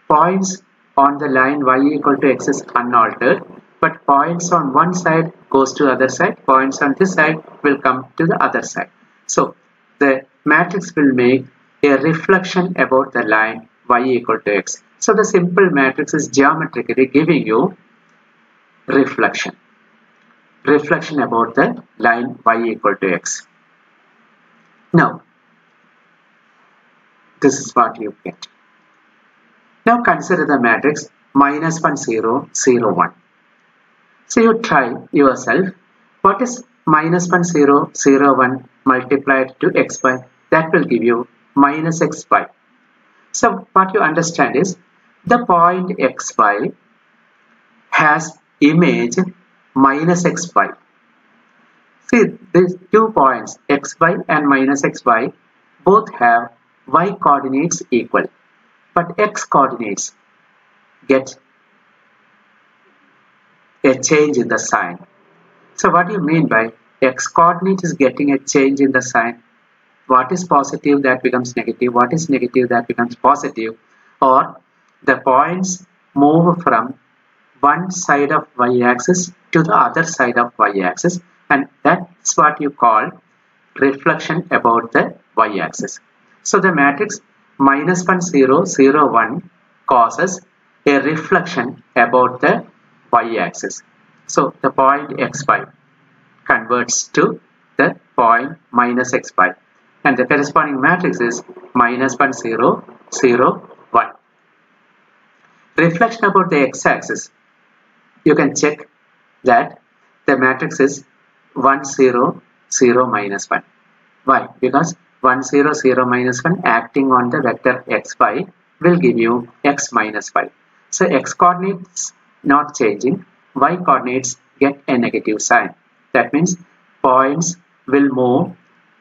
Points on the line y equal to x is unaltered, but points on one side goes to the other side, points on this side will come to the other side. So the matrix will make a reflection about the line y equal to x. So the simple matrix is geometrically giving you reflection about the line y equal to x. Now this is what you get. Now consider the matrix minus 1, 0, 0, 1. So you try yourself. What is minus 1, 0, 0, 1 multiplied to xy? That will give you minus xy. So what you understand is the point xy has image minus xy. See, these 2 points xy and minus xy both have y coordinates equal, but x coordinates get a change in the sign. So what do you mean by x coordinate is getting a change in the sign? What is positive that becomes negative? What is negative that becomes positive? Or the points move from one side of y-axis to the other side of y-axis, and that's what you call reflection about the y-axis. So the matrix minus 1, 0, 0, 1 causes a reflection about the y-axis. So the point xy converts to the point minus xy, and the corresponding matrix is minus 1, 0, 0, 1. Reflection about the x-axis, you can check that the matrix is 1 0 0 minus 1. Why? Because 1 0 0 minus 1 acting on the vector xy will give you x minus 5. So x coordinates not changing, y coordinates get a negative sign. That means points will move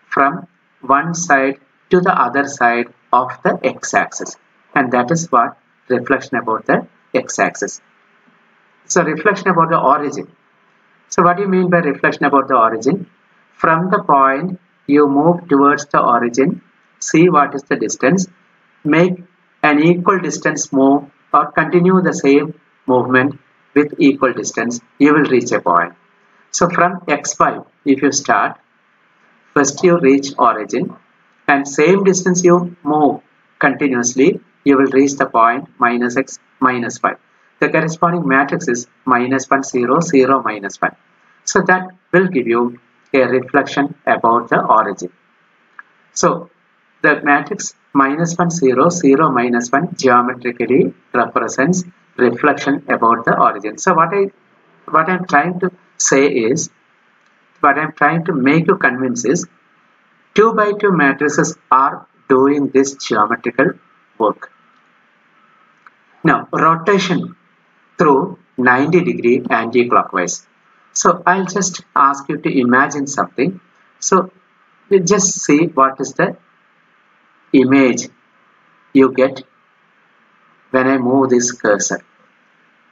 from one side to the other side of the x-axis, and that is what reflection about the x-axis. So reflection about the origin. So what do you mean by reflection about the origin? From the point you move towards the origin, see what is the distance, make an equal distance move or continue the same movement with equal distance, you will reach a point. So from xy, if you start, first you reach origin and same distance you move continuously, you will reach the point minus x minus 5. The corresponding matrix is minus 1 0 0 minus 1. So that will give you a reflection about the origin. So the matrix minus 1 0 0 minus 1 geometrically represents reflection about the origin. So what I'm trying to say is, what I'm trying to make you convince is 2 by 2 matrices are doing this geometrical work. Now rotation through 90-degree anti-clockwise. So I'll just ask you to imagine something. So you just see what is the image you get when I move this cursor.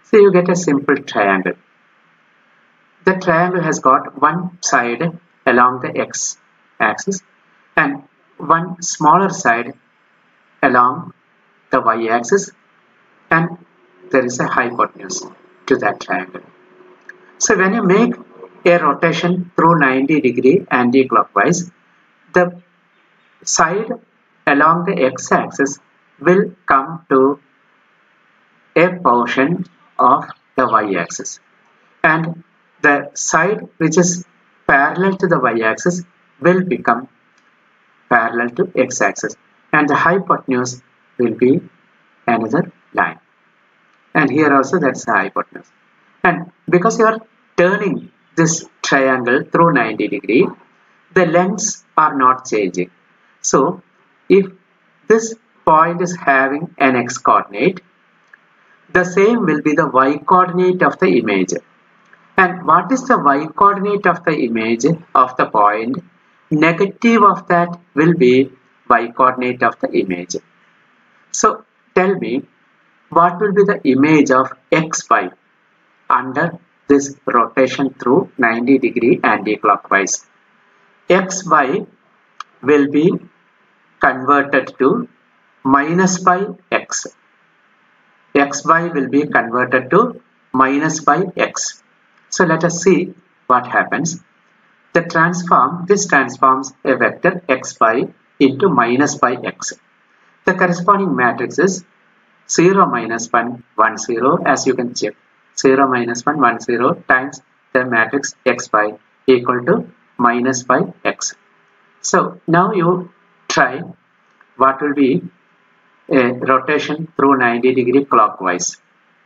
So you get a simple triangle. The triangle has got one side along the x-axis and one smaller side along the y-axis, and there is a hypotenuse to that triangle. So when you make a rotation through 90-degree anti-clockwise, the side along the x-axis will come to a portion of the y-axis, and the side which is parallel to the y-axis will become parallel to x-axis, and the hypotenuse will be another line. And here also that's the hypotenuse. And because you are turning this triangle through 90-degree, the lengths are not changing. So if this point is having an x coordinate, the same will be the y coordinate of the image. And what is the y coordinate of the image of the point? Negative of that will be y coordinate of the image. So tell me, what will be the image of xy under this rotation through 90-degree anti-clockwise? Xy will be converted to minus by x. Xy will be converted to minus by x. So let us see what happens. This transforms a vector xy into minus by x. The corresponding matrix is 0 minus 1 1 0, as you can check. 0 minus 1 1 0 times the matrix xy equal to minus by x. So now you try what will be a rotation through 90-degree clockwise.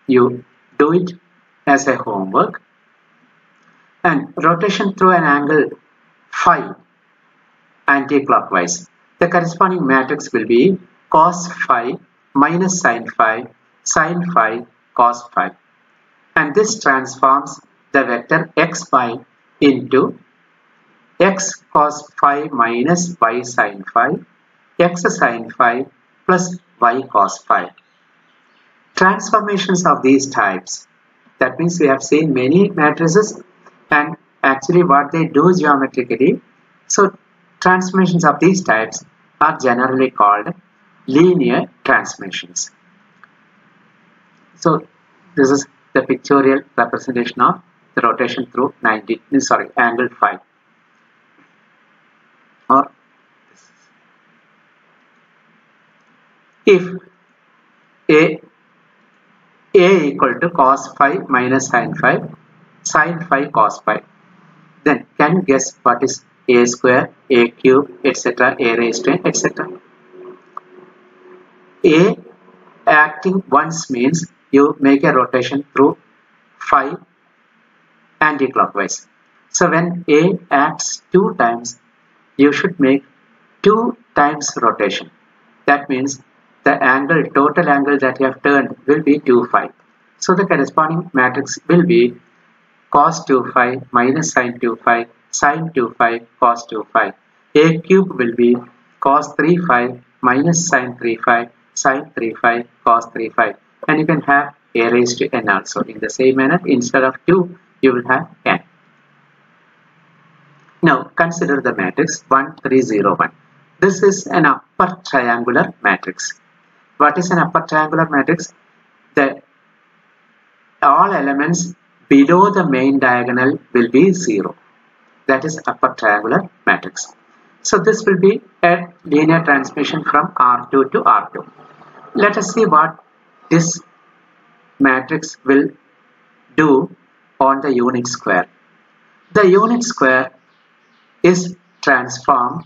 You do it as a homework. And rotation through an angle phi anti-clockwise. The corresponding matrix will be cos phi minus sin phi cos phi. And this transforms the vector xy into x cos phi minus y sin phi, x sin phi plus y cos phi. Transformations of these types, that means we have seen many matrices and actually what they do geometrically. So transformations of these types are generally called linear transformations. So this is the pictorial representation of the rotation through angle phi. Or if a equal to cos phi minus sin phi cos phi, then can you guess what is a square, a cube, etc., a raised to n, etc. A acting once means you make a rotation through phi anti-clockwise. So when A acts 2 times, you should make 2 times rotation. That means the angle, total angle that you have turned will be 2 phi. So the corresponding matrix will be cos 2 phi minus sin 2 phi, sin 2 phi, cos 2 phi. A cube will be cos 3 phi minus sin 3 phi, sin 3 phi, cos 3 phi. And you can have a raised to n also. In the same manner, instead of 2, you will have n. Now consider the matrix 1, 3, 0, 1. This is an upper triangular matrix. What is an upper triangular matrix? All elements below the main diagonal will be 0. That is upper triangular matrix. So this will be a linear transmission from R2 to R2. Let us see what this matrix will do on the unit square. The unit square is transformed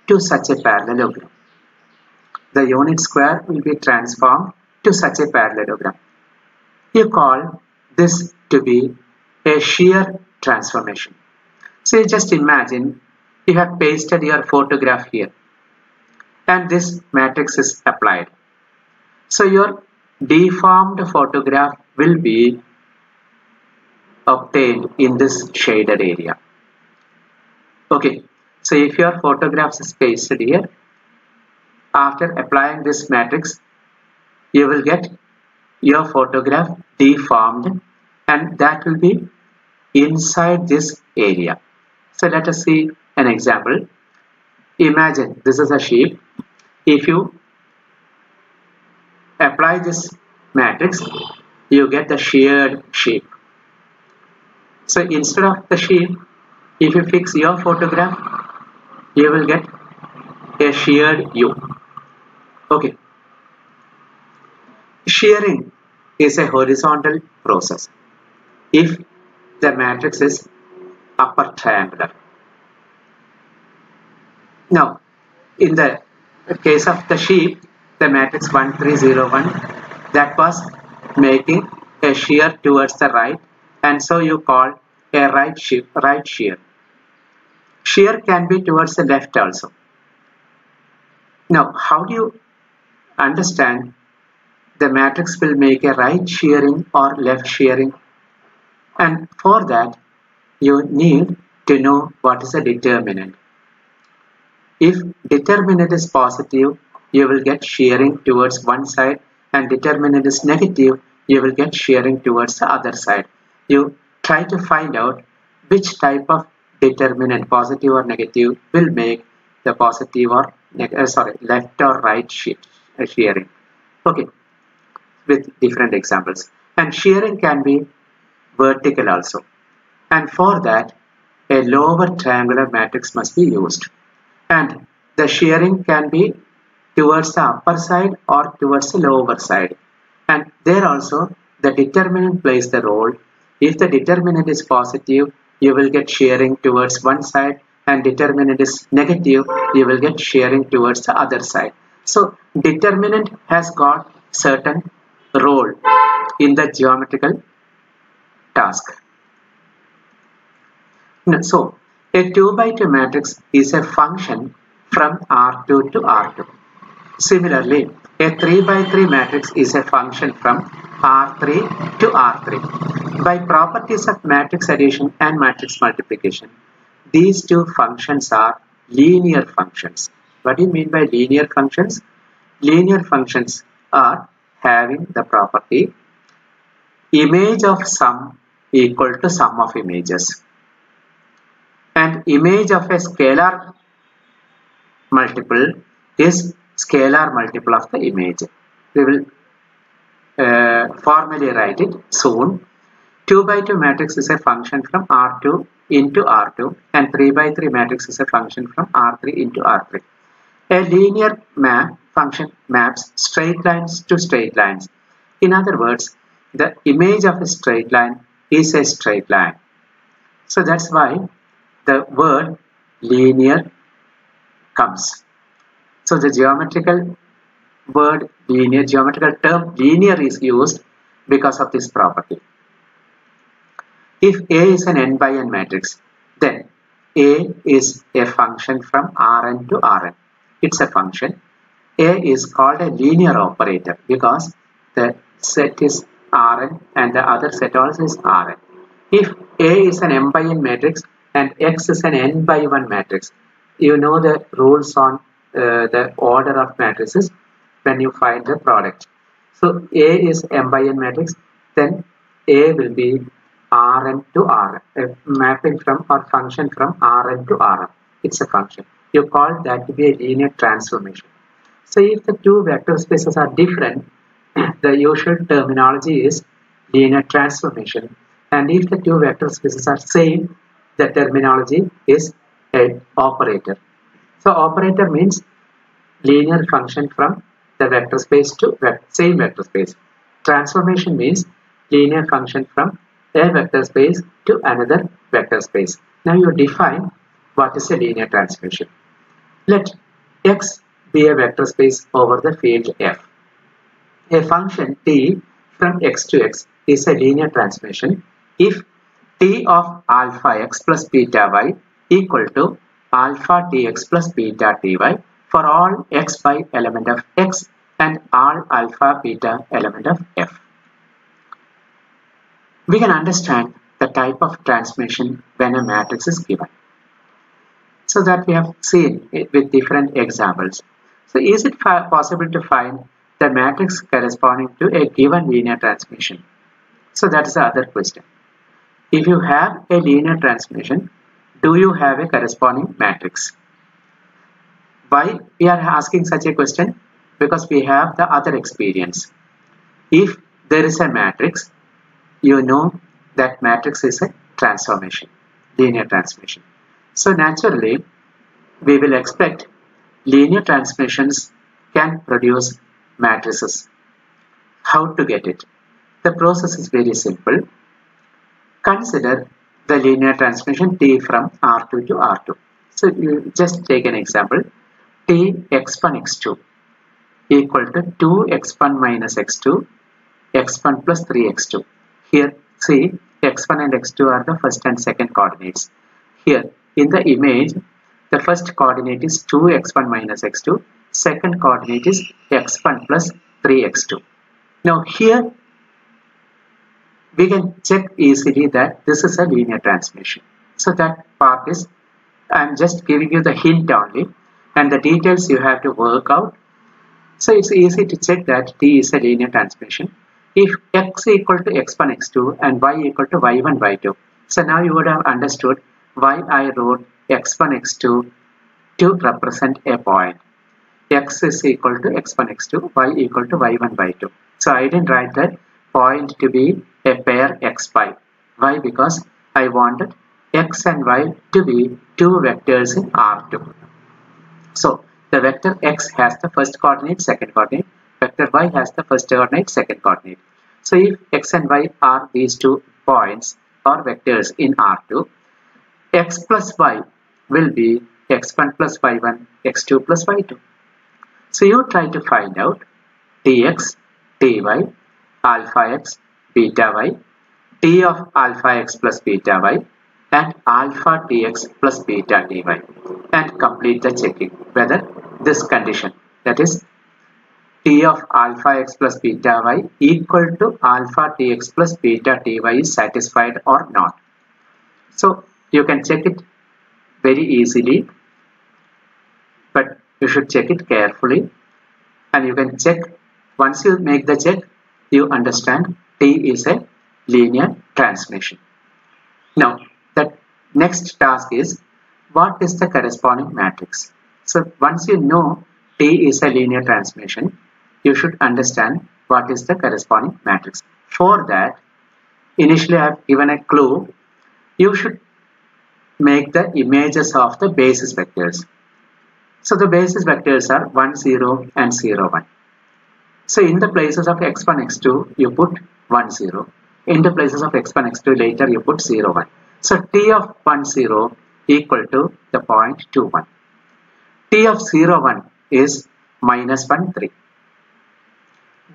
to such a parallelogram. The unit square will be transformed to such a parallelogram. You call this to be a shear transformation. So just imagine you have pasted your photograph here and this matrix is applied. So your deformed photograph will be obtained in this shaded area. Okay, so if your photograph is pasted here, after applying this matrix, you will get your photograph deformed and that will be inside this area. So let us see an example. Imagine this is a sheep. If you apply this matrix, you get the sheared sheep. So instead of the sheep, if you fix your photograph, you will get a sheared U. Okay. Shearing is a horizontal process if the matrix is upper triangular. Now, in the case of the sheep, the matrix 1, 3, 0, 1, that was making a shear towards the right, and so you call a right shear. Shear can be towards the left also. Now, how do you understand the matrix will make a right shearing or left shearing? And for that, you need to know what is the determinant. If determinant is positive, you will get shearing towards one side, and determinant is negative, you will get shearing towards the other side. You try to find out which type of determinant, positive or negative, will make the positive or left or right shearing. Okay, with different examples. And shearing can be vertical also. And for that, a lower triangular matrix must be used. And the shearing can be towards the upper side or towards the lower side. And there also, the determinant plays the role. If the determinant is positive, you will get shearing towards one side, and determinant is negative, you will get shearing towards the other side. So determinant has got certain role in the geometrical task. So a 2 by 2 matrix is a function from R2 to R2. Similarly, a 3 by 3 matrix is a function from R3 to R3. By properties of matrix addition and matrix multiplication, these two functions are linear functions. What do you mean by linear functions? Linear functions are having the property image of sum equal to sum of images, and image of a scalar multiple is scalar multiple of the image. We will formally write it soon. 2 by 2 matrix is a function from R2 into R2, and 3 by 3 matrix is a function from R3 into R3. A linear function maps straight lines to straight lines. In other words, the image of a straight line is a straight line. So that's why the word linear comes. So the geometrical word linear, geometrical term linear is used because of this property. If A is an n by n matrix, then A is a function from Rn to Rn. It's a function. A is called a linear operator because the set is Rn and the other set also is Rn. If A is an m by n matrix and X is an n by 1 matrix, you know the rules on the order of matrices when you find the product. So A is m by n matrix, then A will be Rn to Rn, a mapping from or function from Rn to Rn. It's a function. You call that to be a linear transformation. So if the two vector spaces are different, the usual terminology is linear transformation. And if the two vector spaces are same, the terminology is an operator. So operator means linear function from the vector space to same vector space. Transformation means linear function from a vector space to another vector space. Now you define what is a linear transformation. Let X be a vector space over the field F. A function t from x to x is a linear transformation if t of alpha x plus beta y equal to alpha tx plus beta ty for all x by element of x and all alpha beta element of f. We can understand the type of transformation when a matrix is given. So that we have seen it with different examples. So is it possible to find the matrix corresponding to a given linear transformation? So that is the other question. If you have a linear transformation, do you have a corresponding matrix? Why we are asking such a question? Because we have the other experience. If there is a matrix, you know that matrix is a transformation, linear transformation. So naturally, we will expect linear transformations can produce matrices. How to get it? The process is very simple. Consider the linear transformation T from R2 to R2. So you just take an example. T x1 x2 equal to 2 x1 minus x2 x1 plus 3x2. Here see x1 and x2 are the first and second coordinates. Here in the image, the first coordinate is 2x1 minus x2, second coordinate is x1 plus 3x2. Now here we can check easily that this is a linear transformation. So that part is, I am just giving you the hint only, and the details you have to work out. So it's easy to check that T is a linear transformation if x equal to x1 x2 and y equal to y1 y2. So now you would have understood why I wrote x1 x2 to represent a point. X is equal to x1 x2, y equal to y1 y2. So I didn't write that point to be a pair x y. Why? Because I wanted x and y to be two vectors in R2. So the vector x has the first coordinate, second coordinate. Vector y has the first coordinate, second coordinate. So if x and y are these two points or vectors in R2, x plus y will be x1 plus y1, x2 plus y2. So you try to find out tx, ty, alpha x, beta y, t of alpha x plus beta y, and alpha tx plus beta ty, and complete the checking whether this condition, that is t of alpha x plus beta y equal to alpha tx plus beta ty is satisfied or not. So you can check it very easily, but you should check it carefully, and you can check. Once you make the check, you understand T is a linear transformation. Now the next task is, what is the corresponding matrix? So once you know T is a linear transformation, you should understand what is the corresponding matrix. For that, initially I have given a clue. You should make the images of the basis vectors. So the basis vectors are 1, 0 and 0, 1. So in the places of x1, x2, you put 1, 0. In the places of x1, x2, later you put 0, 1. So T of 1, 0 equal to the point 2, 1. T of 0, 1 is minus 1, 3.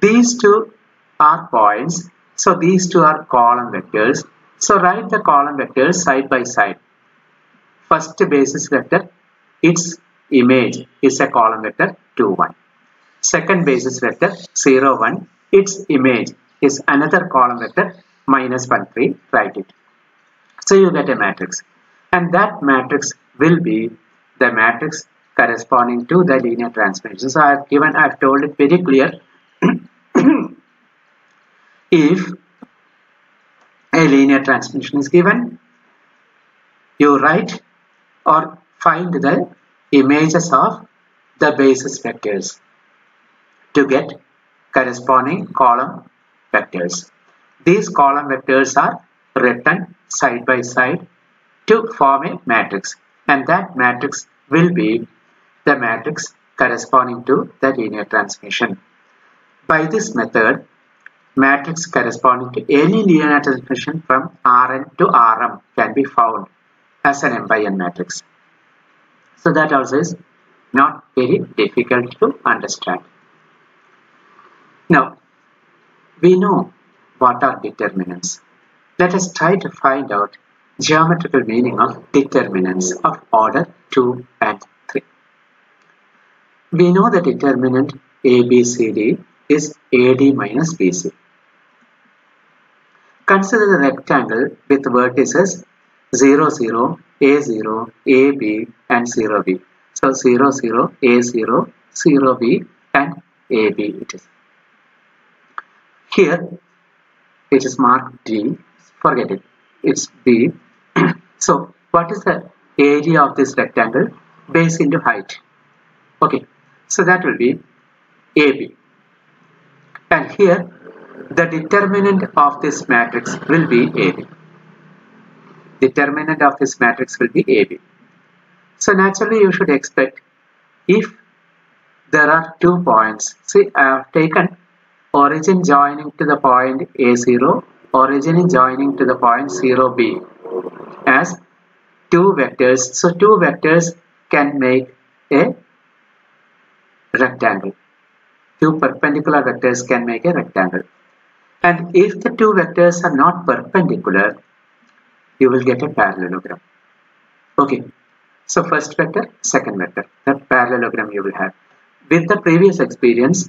These two are points. So these two are column vectors. So write the column vectors side by side. First basis vector, its image is a column vector 2, 1. Second basis vector 0, 1, its image is another column vector minus 1, 3. Write it. So you get a matrix, and that matrix will be the matrix corresponding to the linear transformation. So I've told it very clear. If a linear transformation is given, you write or find the images of the basis vectors to get corresponding column vectors. These column vectors are written side by side to form a matrix, and that matrix will be the matrix corresponding to the linear transformation. By this method, matrix corresponding to any linear transformation from Rn to Rm can be found as an m by n matrix. So that also is not very difficult to understand. Now, we know what are determinants. Let us try to find out geometrical meaning of determinants of order 2 and 3. We know the determinant ABCD is AD minus BC. Consider the rectangle with vertices 0, 0, A0, AB and 0B. So 0, 0, A0, 0B and AB it is. Here it is marked D, forget it, it's B. So what is the area of this rectangle? Base into height. Okay, so that will be AB. And here the determinant of this matrix will be AB. Determinant of this matrix will be AB. So naturally you should expect, if there are 2 points, see I have taken origin joining to the point A0, origin joining to the point 0B as 2 vectors. So 2 vectors can make a rectangle. 2 perpendicular vectors can make a rectangle. And if the 2 vectors are not perpendicular, you will get a parallelogram. Okay, so first vector, second vector, the parallelogram you will have. With the previous experience,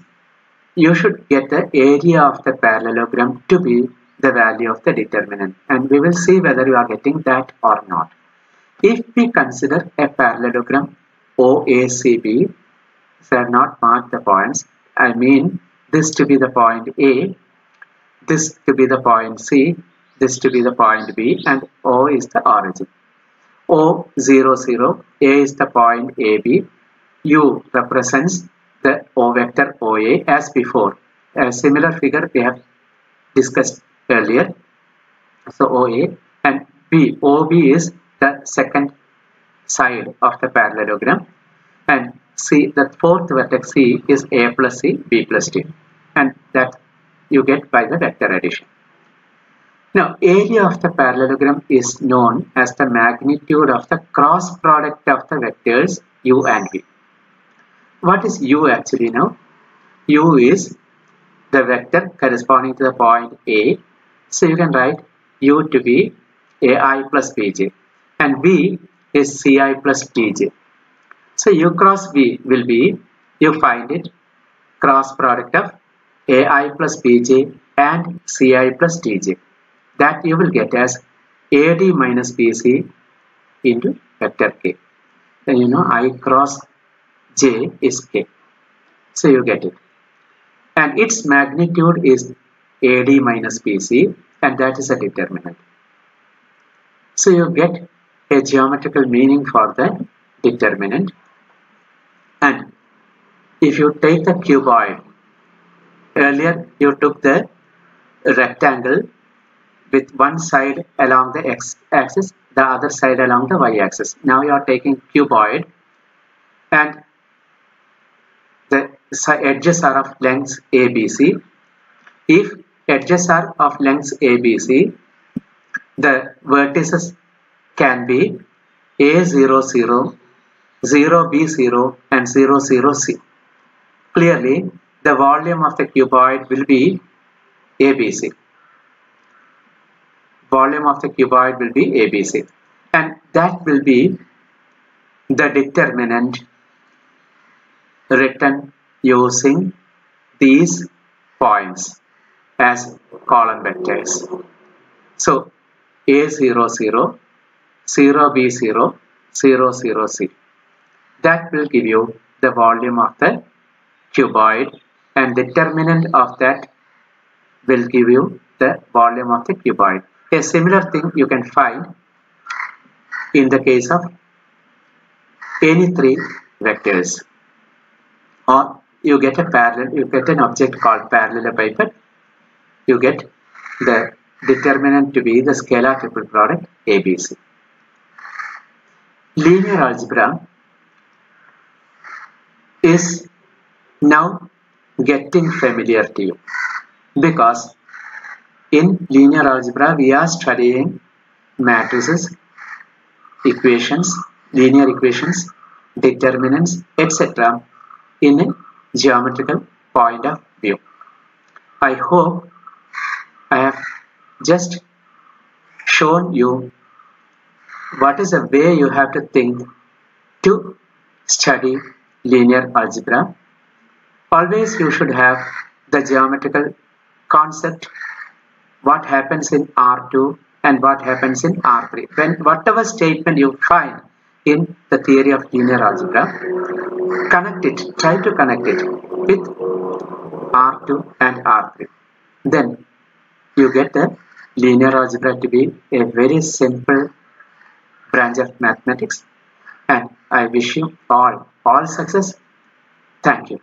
you should get the area of the parallelogram to be the value of the determinant, and we will see whether you are getting that or not. If we consider a parallelogram OACB, so I have not marked the points, I mean this to be the point A, this to be the point C, this to be the point B, and O is the origin. O 0 0, A is the point AB, U represents the O vector OA as before. A similar figure we have discussed earlier. So OA, and B, OB is the second side of the parallelogram, and C, the fourth vertex C is A plus C, B plus D, and that you get by the vector addition. Now, area of the parallelogram is known as the magnitude of the cross product of the vectors U and V. What is U actually now? U is the vector corresponding to the point A. So you can write U to be AI plus BJ, and V is CI plus DJ. So U cross V will be, you find it, cross product of AI plus BJ and CI plus DJ. That you will get as AD minus BC into vector K. Then you know I cross J is K. So you get it. And its magnitude is AD minus BC, and that is a determinant. So you get a geometrical meaning for the determinant. And if you take the cuboid, earlier you took the rectangle with one side along the x-axis, the other side along the y-axis. Now you are taking cuboid, and the edges are of lengths ABC. If edges are of lengths ABC, the vertices can be A00, 0B0 and 00C. Clearly, the volume of the cuboid will be ABC. volume of the cuboid will be ABC, and that will be the determinant written using these points as column vectors. So A00, 0B0, 00C. That will give you the volume of the cuboid, and determinant of that will give you the volume of the cuboid. A similar thing you can find in the case of any three vectors. Or you get an object called parallelepiped. You get the determinant to be the scalar triple product ABC. Linear algebra is now getting familiar to you, because in linear algebra we are studying matrices, equations, linear equations, determinants, etc. in a geometrical point of view. I hope I have just shown you what is the way you have to think to study linear algebra. Always you should have the geometrical concept, what happens in R2 and what happens in R3. When whatever statement you find in the theory of linear algebra, connect it, try to connect it with R2 and R3. Then you get the linear algebra to be a very simple branch of mathematics, and I wish you all success. Thank you.